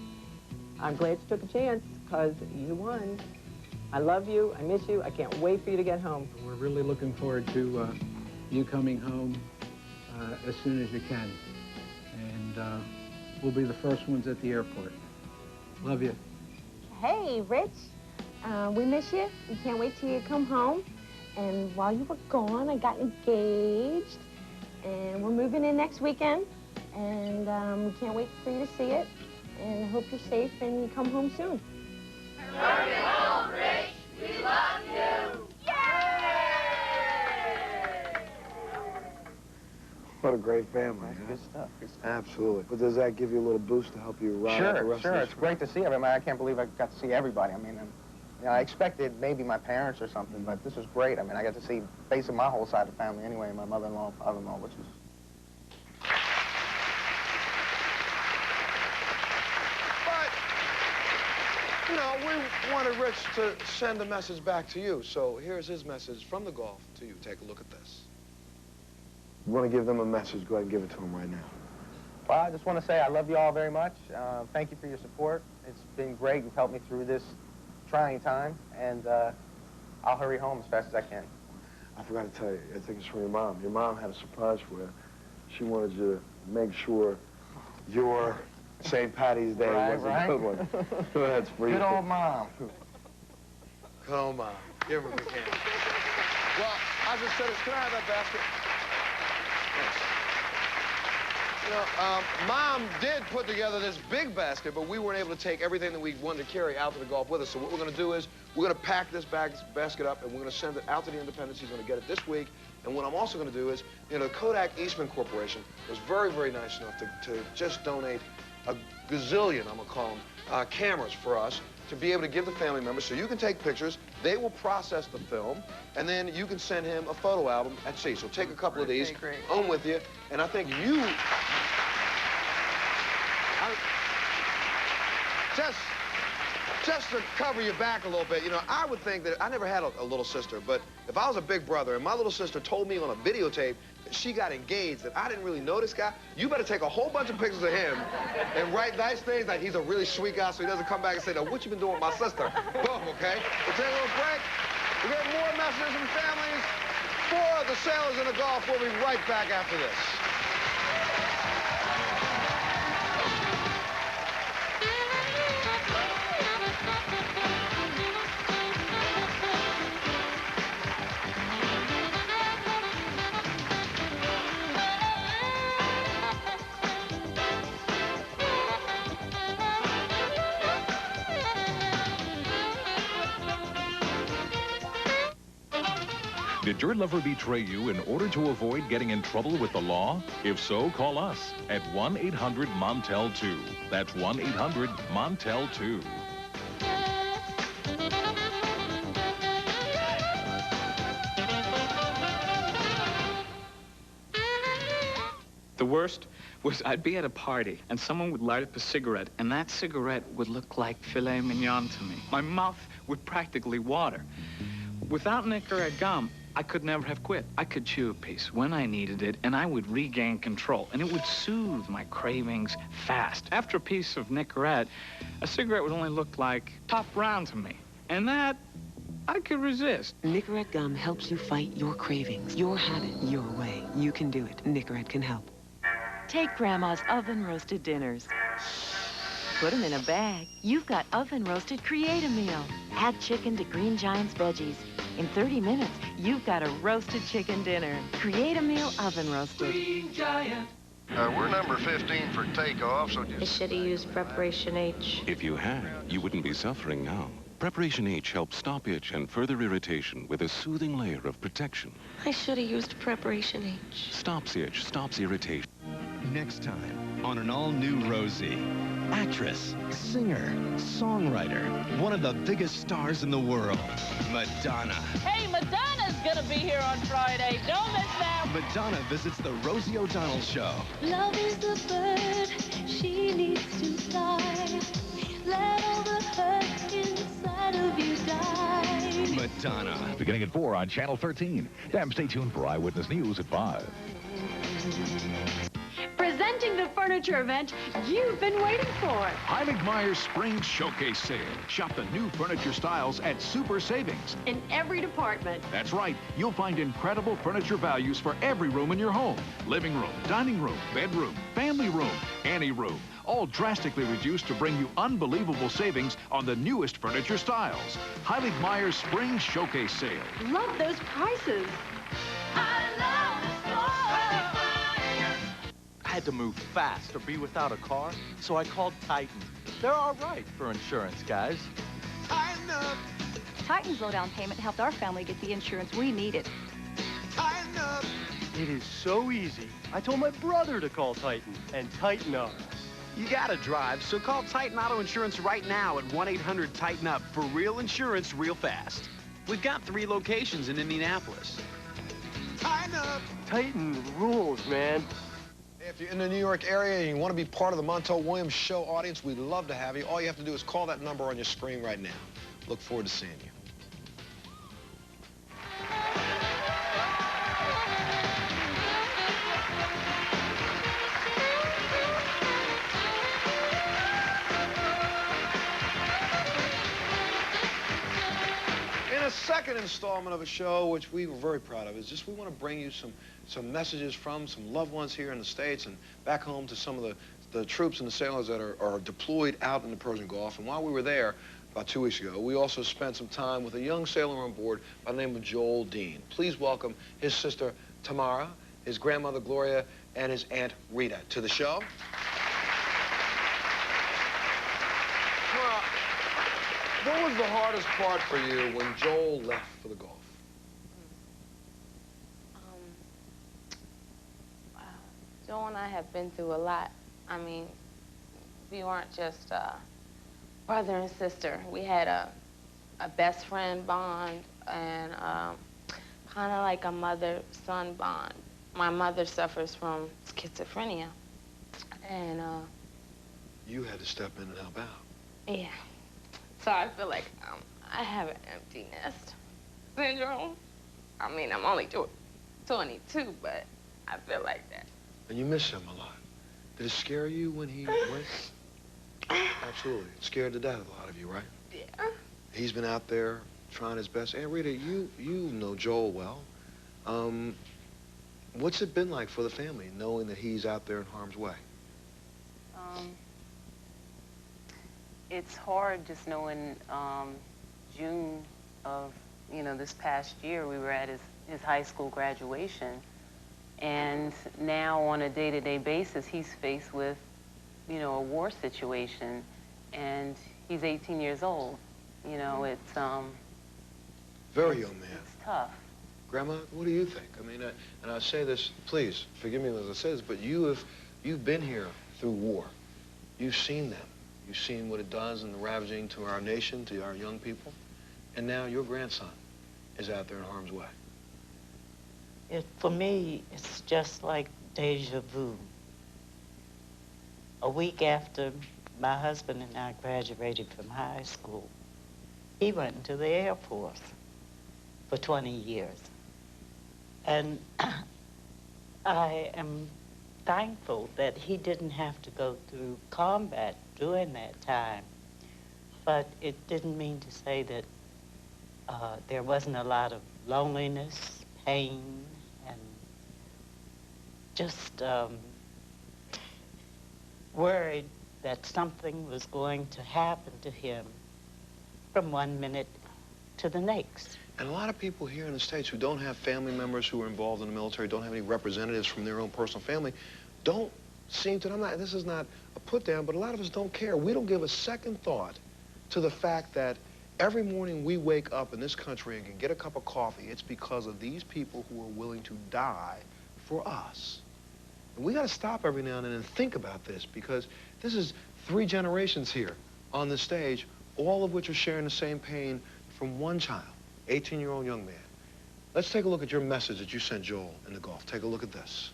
I'm glad you took a chance, because you won. I love you. I miss you. I can't wait for you to get home. We're really looking forward to you coming home as soon as you can. And we'll be the first ones at the airport. Love you. Hey, Rich. We miss you. We can't wait till you come home. And while you were gone, I got engaged. And we're moving in next weekend. And we can't wait for you to see it. And I hope you're safe and you come home soon. Bring it home, Rich. We love you. Yay! What a great family. That's good stuff. Good stuff. Absolutely. But does that give you a little boost to help you ride out the rest of Sure. this? It's great to see everybody. I can't believe I got to see everybody. I mean, you know, I expected maybe my parents or something, but this was great. I mean, I got to see basically my whole side of the family anyway, my mother-in-law, father-in-law, which is... You know, we wanted Rich to send a message back to you, so here's his message from the golf to you. Take a look at this. You want to give them a message, go ahead and give it to them right now. Well, I just want to say I love you all very much. Thank you for your support. It's been great. You've helped me through this trying time, and I'll hurry home as fast as I can. I forgot to tell you, I think it's from your mom. Your mom had a surprise for you. She wanted you to make sure your St. Patty's Day was a good one. Go ahead, for you. Good old mom. Come on, give her a big hand. Well, as I said, can I have that basket? Yes. You know, Mom did put together this big basket, but we weren't able to take everything that we wanted to carry out to the golf with us. So what we're going to do is we're going to pack this basket up, and we're going to send it out to the Independence. He's going to get it this week. And what I'm also going to do is, you know, the Kodak Eastman Corporation was very, very nice enough to just donate a gazillion, I'm going to call them, cameras for us to be able to give the family members so you can take pictures, they will process the film, and then you can send him a photo album at sea. So take a couple of these, home with you, and I think you... Just to cover your back a little bit, you know, I would think that I never had a little sister, but if I was a big brother and my little sister told me on a videotape that she got engaged, that I didn't really know this guy, you better take a whole bunch of pictures of him and write nice things like he's a really sweet guy so he doesn't come back and say, now, what you been doing with my sister? Boom, okay? We'll take a little break. We'll get more messages from families for the sailors in the Gulf. We'll be right back after this. Did your lover betray you in order to avoid getting in trouble with the law? If so, call us at 1-800-MONTEL-2. That's 1-800-MONTEL-2. The worst was I'd be at a party and someone would light up a cigarette and that cigarette would look like filet mignon to me. My mouth would practically water. Without Nicorette gum, I could never have quit. I could chew a piece when I needed it, and I would regain control, and it would soothe my cravings fast. After a piece of Nicorette, a cigarette would only look like top round to me, and that I could resist. Nicorette gum helps you fight your cravings, your habit, your way. You can do it. Nicorette can help. Take Grandma's oven-roasted dinners. Put them in a bag. You've got oven-roasted Create-A-Meal. Add chicken to Green Giant's veggies. In 30 minutes, you've got a roasted chicken dinner. Create-A-Meal oven-roasted. Green Giant. We're number 15 for takeoff, so just... I should have used Preparation H. If you had, you wouldn't be suffering now. Preparation H helps stop itch and further irritation with a soothing layer of protection. I should have used Preparation H. Stops itch, stops irritation. Next time on an all-new Rosie. Actress, singer, songwriter, one of the biggest stars in the world, Madonna. Hey, Madonna's gonna be here on Friday. Don't miss that. Madonna visits the Rosie O'Donnell Show. Love is the bird, she needs to fly. Let all the hurt inside of you die. Madonna. Beginning at 4 on Channel 13. Damn, stay tuned for Eyewitness News at 5. Presenting the furniture event you've been waiting for. Heilig Meyer's Spring Showcase Sale. Shop the new furniture styles at super savings. In every department. That's right. You'll find incredible furniture values for every room in your home. Living room, dining room, bedroom, family room, any room. All drastically reduced to bring you unbelievable savings on the newest furniture styles. Heilig Meyer's Spring Showcase Sale. Love those prices. I love the store. I had to move fast or be without a car, so I called Titan. They're all right for insurance, guys. Tighten up. Titan's low down payment helped our family get the insurance we needed. Tighten up. It is so easy. I told my brother to call Titan, and Titan on us. You gotta drive, so call Titan Auto Insurance right now at 1-800-TIGHTEN-UP for real insurance real fast. We've got 3 locations in Indianapolis. Tighten up! Titan rules, man. If you're in the New York area and you want to be part of the Montel Williams Show audience, we'd love to have you. All you have to do is call that number on your screen right now. Look forward to seeing you. In a second installment of a show, which we were very proud of, is just we want to bring you some messages from some loved ones here in the States and back home to some of the troops and the sailors that are deployed out in the Persian Gulf. And while we were there about 2 weeks ago, we also spent some time with a young sailor on board by the name of Joel Dean. Please welcome his sister Tamara, his grandmother Gloria, and his aunt Rita to the show. What was the hardest part for you when Joel left for the Gulf? Joel and I have been through a lot. I mean, we weren't just brother and sister. We had a best friend bond and kind of like a mother-son bond. My mother suffers from schizophrenia, and you had to step in and help out. Yeah. So I feel like I have an empty nest syndrome. I mean, I'm only 22, but I feel like that. And you miss him a lot. Did it scare you when he went? Absolutely. It scared to death a lot of you, right? Yeah. He's been out there trying his best. Aunt Rita, you know Joel well. What's it been like for the family, knowing that he's out there in harm's way? It's hard just knowing June of, this past year, we were at his high school graduation. And now on a day-to-day basis, he's faced with, a war situation. And he's 18 years old. It's, very young man. It's tough. Grandma, what do you think? I mean, and I say this, please, forgive me as I say this, but you've been here through war. You've seen them. You've seen what it does and the ravaging to our nation, to our young people. And now your grandson is out there in harm's way. For me, it's just like deja vu. A week after my husband and I graduated from high school, he went into the Air Force for 20 years. And I am thankful that he didn't have to go through combat during that time. But it didn't mean to say that there wasn't a lot of loneliness, pain, and just worried that something was going to happen to him from one minute to the next. And a lot of people here in the States who don't have family members who are involved in the military, don't have any representatives from their own personal family, don't seem to, this is not a put down, but a lot of us don't care. We don't give a second thought to the fact that every morning we wake up in this country and can get a cup of coffee. It's because of these people who are willing to die for us. And we got to stop every now and then and think about this, because this is 3 generations here on the stage, all of which are sharing the same pain from one child, 18-year-old young man. Let's take a look at your message that you sent Joel in the Gulf. Take a look at this.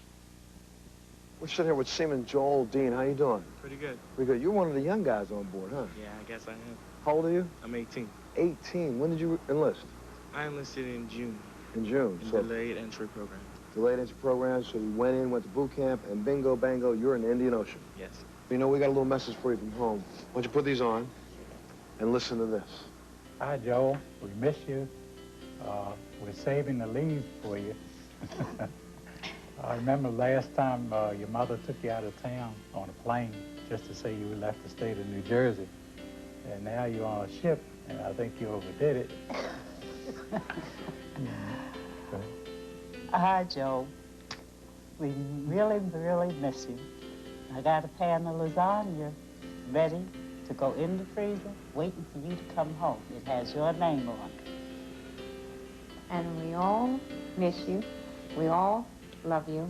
We're sitting here with Seaman Joel Dean. How you doing? Pretty good. Pretty good. You're one of the young guys on board, huh? Yeah, I guess I am. How old are you? I'm 18. 18. When did you enlist? I enlisted in June. In June. In delayed entry program. Delayed entry program, so you went to boot camp, and bingo, bango, you're in the Indian Ocean. Yes. You know, we got a little message for you from home. Why don't you put these on and listen to this. Hi, Joel. We miss you. We're saving the leave for you. I remember last time your mother took you out of town on a plane just to say you left the state of New Jersey. And now you're on a ship, and I think you overdid it. Hi, Joe. We really, really miss you. I got a pan of lasagna ready to go in the freezer, waiting for you to come home. It has your name on it. And we all miss you. We all love you.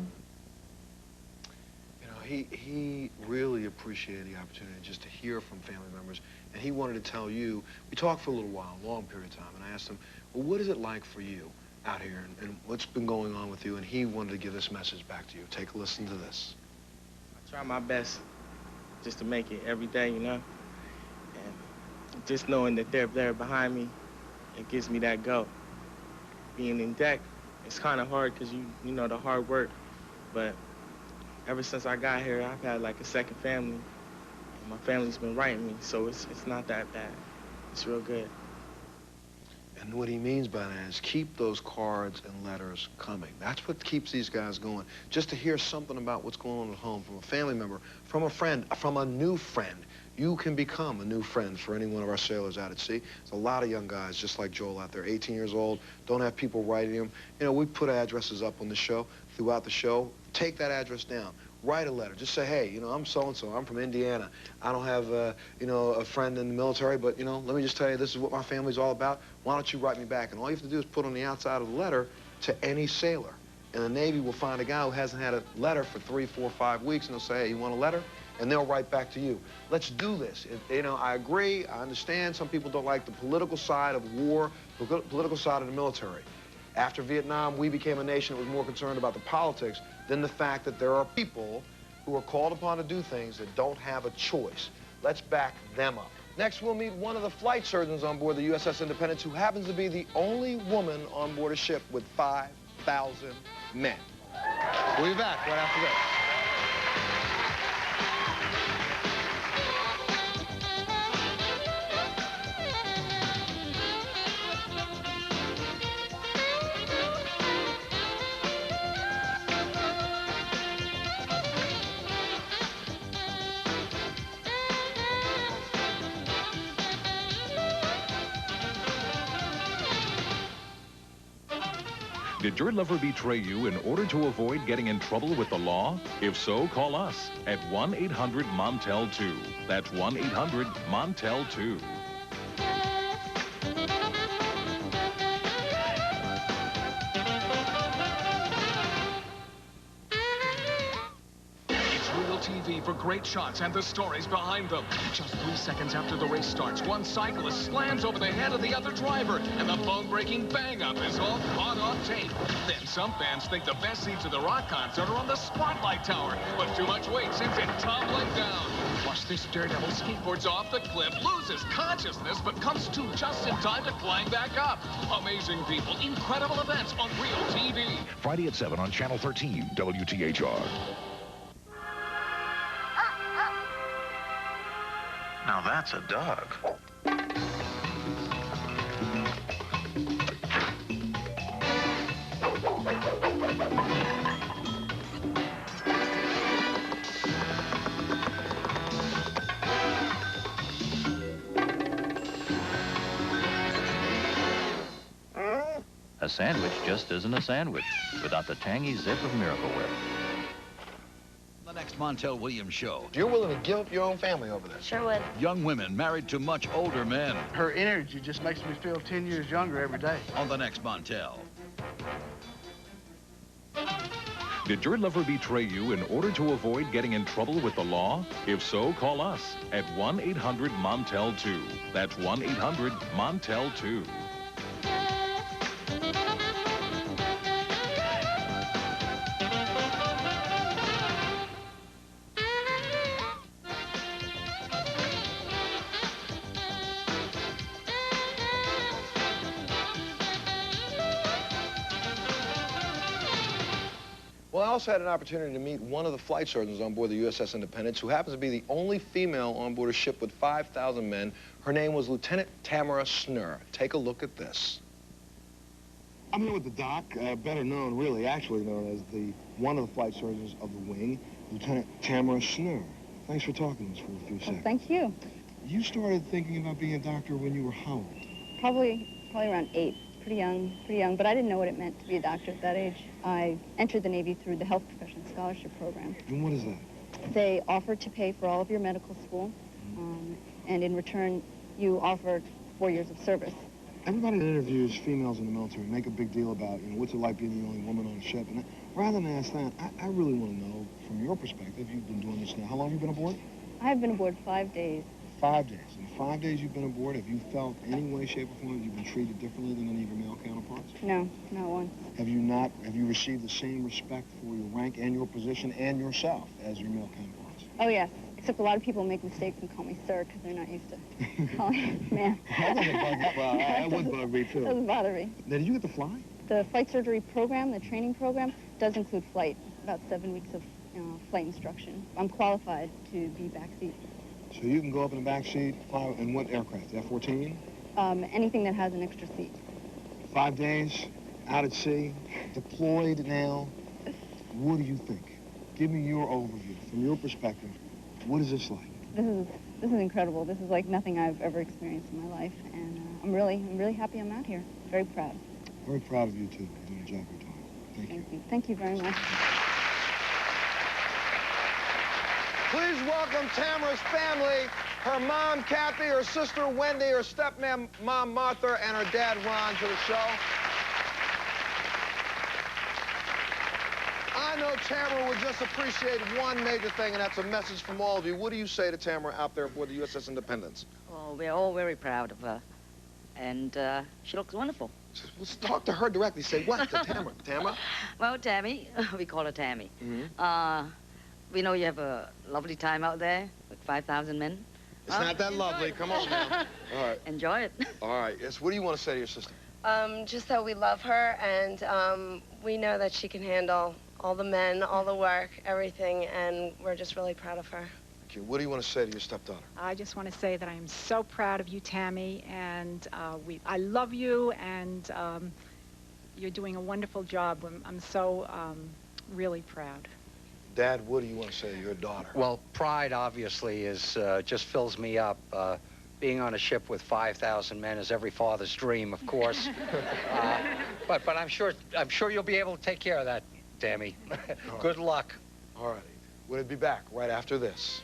You know, he really appreciated the opportunity just to hear from family members, and he wanted to tell you. We talked for a little while, a long period of time, and I asked him, well, what is it like for you out here, and what's been going on with you? And he wanted to give this message back to you. Take a listen to this. I try my best just to make it every day, you know? And just knowing that they're there behind me, it gives me that go. Being in deck, it's kind of hard because you know the hard work, but ever since I got here, I've had like a second family, and my family's been writing me, so it's not that bad. It's real good. And what he means by that is keep those cards and letters coming. That's what keeps these guys going. Just to hear something about what's going on at home from a family member, from a friend, from a new friend. You can become a new friend for any one of our sailors out at sea. There's a lot of young guys just like Joel out there, 18 years old, don't have people writing them. You know, we put addresses up on the show, throughout the show. Take that address down. Write a letter. Just say, hey, you know, I'm so-and-so. I'm from Indiana. I don't have, you know, a friend in the military, but, you know, let me just tell you, this is what my family's all about. Why don't you write me back? And all you have to do is put on the outside of the letter to any sailor. And the Navy will find a guy who hasn't had a letter for 3, 4, 5 weeks, and they'll say, hey, you want a letter? And they'll write back to you. Let's do this. You know, I agree, I understand some people don't like the political side of war, the political side of the military. After Vietnam, we became a nation that was more concerned about the politics than the fact that there are people who are called upon to do things that don't have a choice. Let's back them up. Next, we'll meet one of the flight surgeons on board the USS Independence who happens to be the only woman on board a ship with 5,000 men. We'll be back right after this. Did your lover betray you in order to avoid getting in trouble with the law? If so, call us at 1-800-MONTEL-2. That's 1-800-MONTEL-2. TV for great shots and the stories behind them. Just 3 seconds after the race starts, one cyclist slams over the head of the other driver, and the bone-breaking bang-up is all caught on tape. Then some fans think the best seats of the rock concert are on the Spotlight Tower, but too much weight sends it tumbling down. Plus, this daredevil skateboards off the cliff, loses consciousness, but comes to just in time to climb back up. Amazing people, incredible events on real TV. Friday at 7 on Channel 13, WTHR. Now that's a dog. A sandwich just isn't a sandwich without the tangy zip of Miracle Whip. The next Montel Williams show. You're willing to give up your own family over this? Sure would. Young women married to much older men. Her energy just makes me feel 10 years younger every day. On the next Montel. Did your lover betray you in order to avoid getting in trouble with the law? If so, call us at 1-800-MONTEL-2. That's 1-800-MONTEL-2. Well, I also had an opportunity to meet one of the flight surgeons on board the USS Independence who happens to be the only female on board a ship with 5,000 men. Her name was Lieutenant Tamara Schnur. Take a look at this. I'm here with the doc, better known, really, actually known as one of the flight surgeons of the wing, Lieutenant Tamara Schnur. Thanks for talking to us for a few seconds. Thank you. You started thinking about being a doctor when you were how old? Probably around 8. Pretty young, but I didn't know what it meant to be a doctor at that age. I entered the Navy through the Health Profession Scholarship Program. And what is that? They offer to pay for all of your medical school, and in return, you offer 4 years of service. Everybody that interviews females in the military make a big deal about, you know, what's it like being the only woman on a ship. And Rather than ask that, I really want to know, from your perspective, you've been doing this now. How long have you been aboard? I've been aboard 5 days. 5 days. In the 5 days you've been aboard, have you felt any way, shape, or form you've been treated differently than any of your male counterparts? No, not once. Have you received the same respect for your rank and your position and yourself as your male counterparts? Oh, yes. Except a lot of people make mistakes and call me sir because they're not used to calling me man. That would bug me, too. It doesn't bother me. Now, did you get to fly? The flight surgery program, the training program, does include flight. About 7 weeks of flight instruction. I'm qualified to be backseat. So you can go up in the back seat, fly in what aircraft? F-14? Anything that has an extra seat. 5 days, out at sea, deployed now. What do you think? Give me your overview. From your perspective, what is this like? This is incredible. This is like nothing I've ever experienced in my life, and I'm really happy I'm out here. Very proud. Very proud of you, too. You're doing a job of your time. Thank you. Thank you very much. Please welcome Tamara's family, her mom, Kathy, her sister, Wendy, her stepmom, Martha, and her dad, Ron, to the show. I know Tamara would just appreciate one major thing, and that's a message from all of you. What do you say to Tamara out there aboard the USS Independence? Well, we're all very proud of her, and she looks wonderful. Let's talk to her directly. Say what to Tamara? Tamara? Well, Tammy, we call her Tammy. Mm-hmm. We know you have a lovely time out there with 5,000 men. It's not that lovely. Come on now. All right. Enjoy it. All right. Yes. What do you want to say to your sister? Just that we love her, and we know that she can handle all the men, all the work, everything, and we're just really proud of her. Thank you. What do you want to say to your stepdaughter? I just want to say that I am so proud of you, Tammy, and I love you, and you're doing a wonderful job. I'm so really proud. Dad, what do you want to say to your daughter? Well, pride, obviously, just fills me up. Being on a ship with 5,000 men is every father's dream, of course. But I'm sure you'll be able to take care of that, Tammy. Good luck. All right. We'll be back right after this.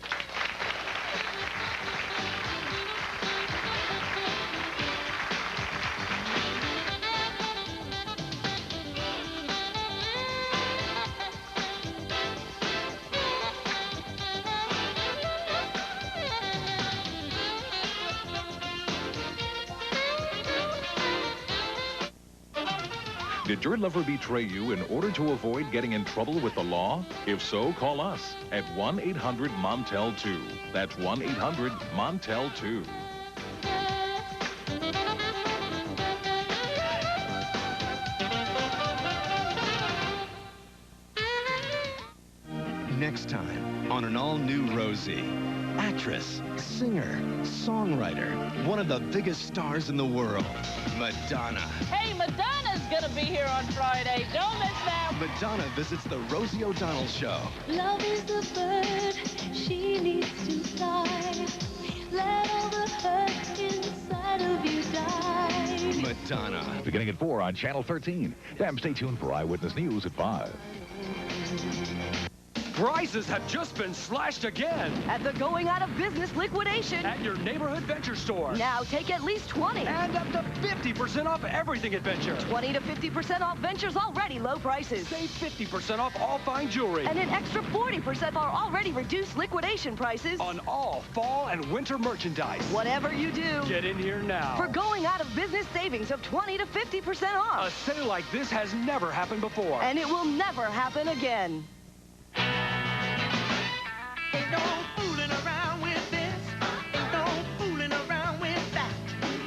Did your lover betray you in order to avoid getting in trouble with the law? If so, call us at 1-800-MONTEL-2. That's 1-800-MONTEL-2. Next time on an all-new Rosie. Actress, singer, songwriter, one of the biggest stars in the world, Madonna. Hey, Madonna's gonna be here on Friday. Don't miss that. Madonna visits the Rosie O'Donnell Show. Love is the bird, she needs to fly. Let all the hurt inside of you die. Madonna. Beginning at 4 on Channel 13. Damn, stay tuned for Eyewitness News at 5. Prices have just been slashed again. At the going out of business liquidation. At your neighborhood Venture store. Now take at least 20. And up to 50% off everything at Venture. 20 to 50% off Venture's already low prices. Save 50% off all fine jewelry. And an extra 40% our already reduced liquidation prices. On all fall and winter merchandise. Whatever you do. Get in here now. For going out of business savings of 20 to 50% off. A sale like this has never happened before. And it will never happen again. Ain't no fooling around with this. Ain't no fooling around with that.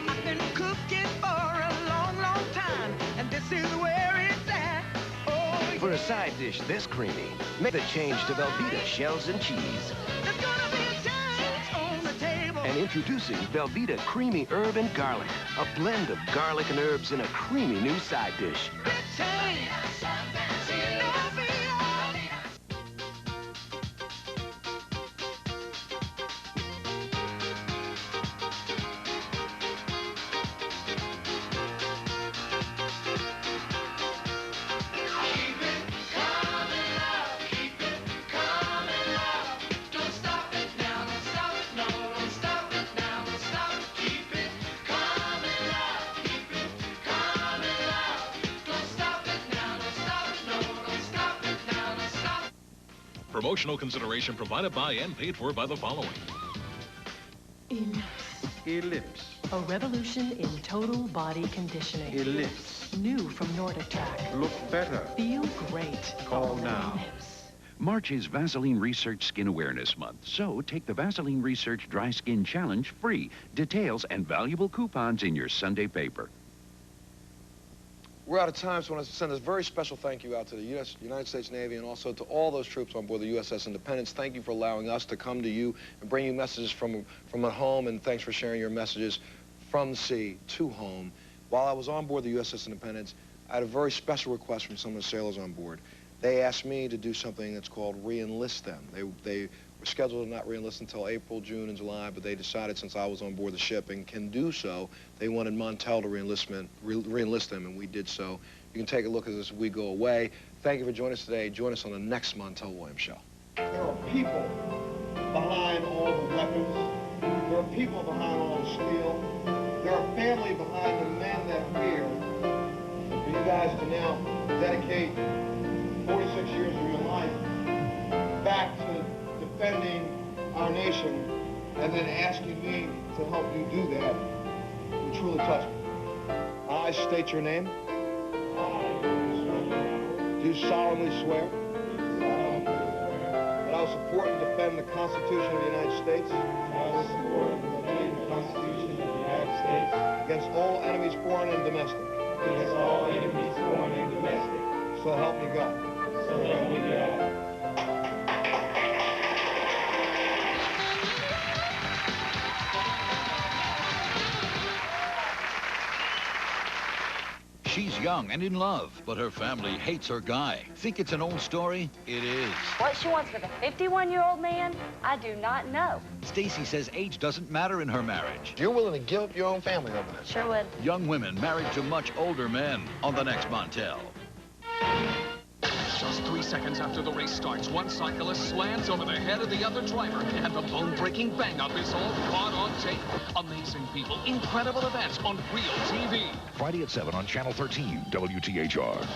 I've been cooking for a long, long time, and this is where it's at. Oh, For a side dish this creamy, make the change to Velveeta shells and cheese. there's gonna be a change on the table. And introducing Velveeta Creamy Herb and Garlic, a blend of garlic and herbs in a creamy new side dish. Change. Promotional consideration provided by and paid for by the following. Ellipse. A revolution in total body conditioning. Ellipse. New from NordiTrack. Look better. Feel great. Call now. March is Vaseline Research Skin Awareness Month, so take the Vaseline Research Dry Skin Challenge free. Details and valuable coupons in your Sunday paper. We're out of time, so I want to send a very special thank you out to the United States Navy and also to all those troops on board the USS Independence. Thank you for allowing us to come to you and bring you messages from at home, and thanks for sharing your messages from the sea to home. While I was on board the USS Independence, I had a very special request from some of the sailors on board. They asked me to do something that's called re-enlist them. They were scheduled to not re-enlist until April, June, and July, but they decided since I was on board the ship and can do so, they wanted Montel to re-enlist them, and we did so. You can take a look at this as we go away. Thank you for joining us today. Join us on the next Montel Williams Show. There are people behind all the weapons. There are people behind all the steel. There are family behind the men that fear. For you guys to now dedicate 46 years of your life back to defending our nation and then asking me to help you do that, you truly touch me. I state your name. Do solemnly swear that I will support and defend the Constitution of the United States. I will support and defend the Constitution of the United States against all enemies, foreign and domestic. Against all enemies, foreign and domestic. So help me God. So help me God. She's young and in love, but her family hates her guy. Think it's an old story? It is. What she wants with a 51-year-old man, I do not know. Stacy says age doesn't matter in her marriage. You're willing to give up your own family over this? Sure would. Young women married to much older men on the next Montel. Just 3 seconds after the race starts, one cyclist slams over the head of the other driver, and the bone-breaking bang-up is all caught on tape. Amazing people, incredible events on real TV. Friday at 7 on Channel 13, WTHR.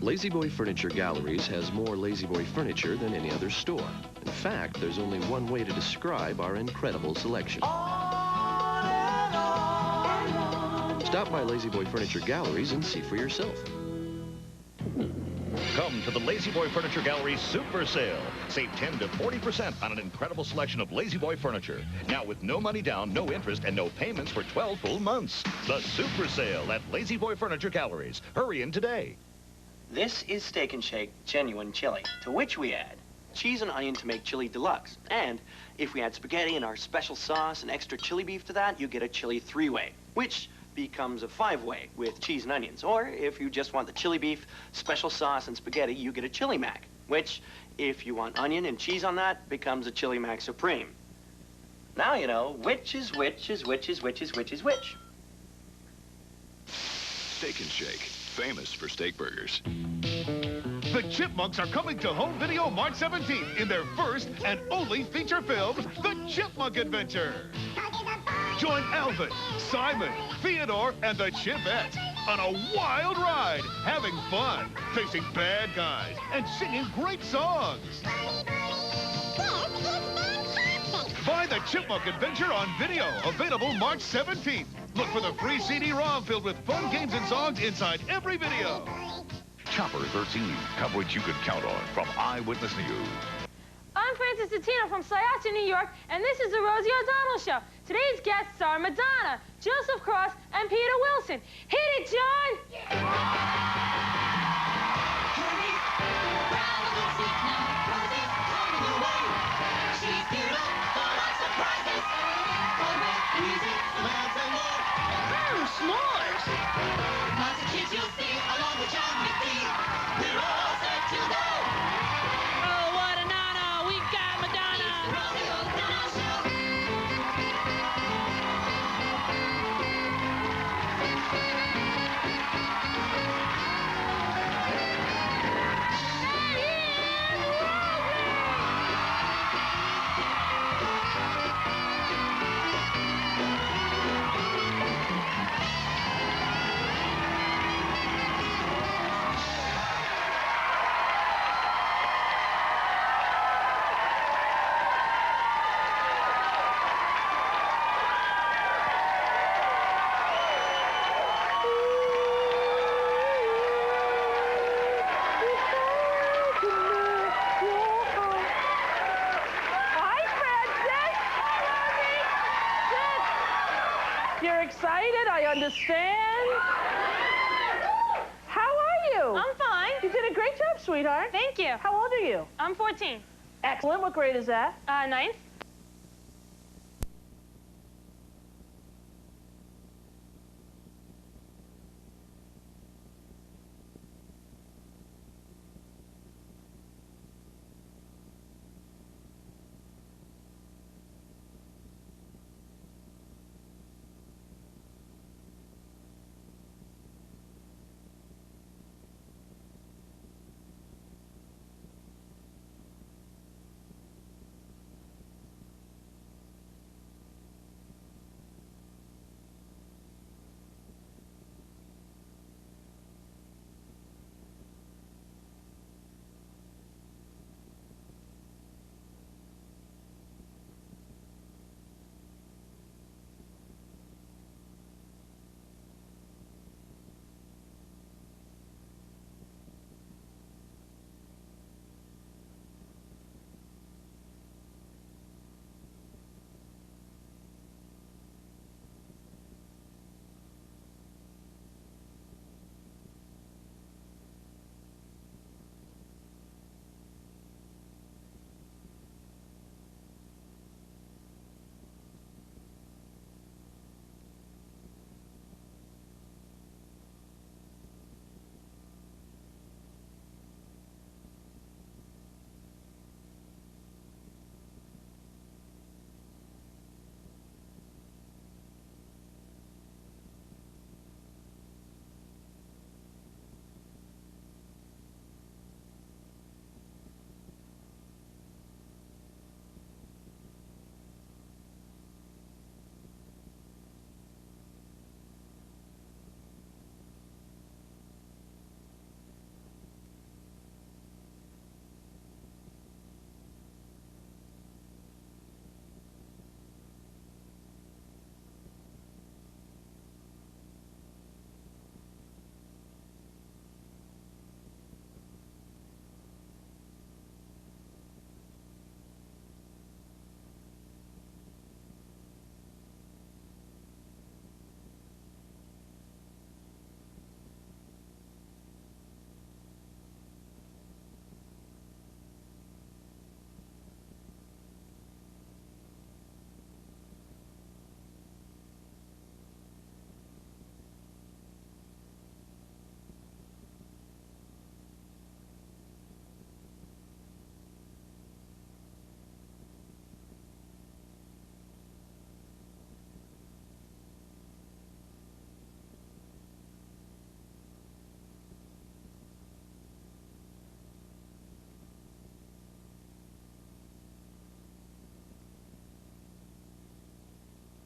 Lazy Boy Furniture Galleries has more Lazy Boy furniture than any other store. In fact, there's only one way to describe our incredible selection. Stop by Lazy Boy Furniture Galleries and see for yourself. Come to the Lazy Boy Furniture Gallery Super Sale. Save 10 to 40% on an incredible selection of Lazy Boy furniture. Now with no money down, no interest, and no payments for 12 full months. The Super Sale at Lazy Boy Furniture Galleries. Hurry in today. This is Steak and Shake Genuine Chili, to which we add cheese and onion to make chili deluxe. And if we add spaghetti and our special sauce and extra chili beef to that, you get a chili three-way, which becomes a five-way with cheese and onions. Or if you just want the chili beef, special sauce, and spaghetti, you get a chili mac, which, if you want onion and cheese on that, becomes a chili mac supreme. Now you know which is which is which is which is which is which. Steak and Shake, famous for steak burgers. The Chipmunks are coming to home video March 17th in their first and only feature film, The Chipmunk Adventure. Join Alvin, Simon, Theodore, and the Chipettes on a wild ride, having fun, facing bad guys, and singing great songs. Buy The Chipmunk Adventure on video, available March 17th. Look for the free CD-ROM filled with fun games and songs inside every video. Chopper 13, coverage you could count on from Eyewitness News. I'm Francis Attino from Syosset, New York, and this is the Rosie O'Donnell Show. Today's guests are Madonna, Joseph Cross, and Peter Wilson. Hit it, John! S'mores! Lots of kids you'll see along with John McPhee. We're all set to go. Oh, what a nana! We've got Madonna! It's the Rosie O'Donnell Show. understand? How are you? I'm fine. You did a great job, sweetheart. Thank you. How old are you? I'm 14. Excellent. What grade is that? Ninth.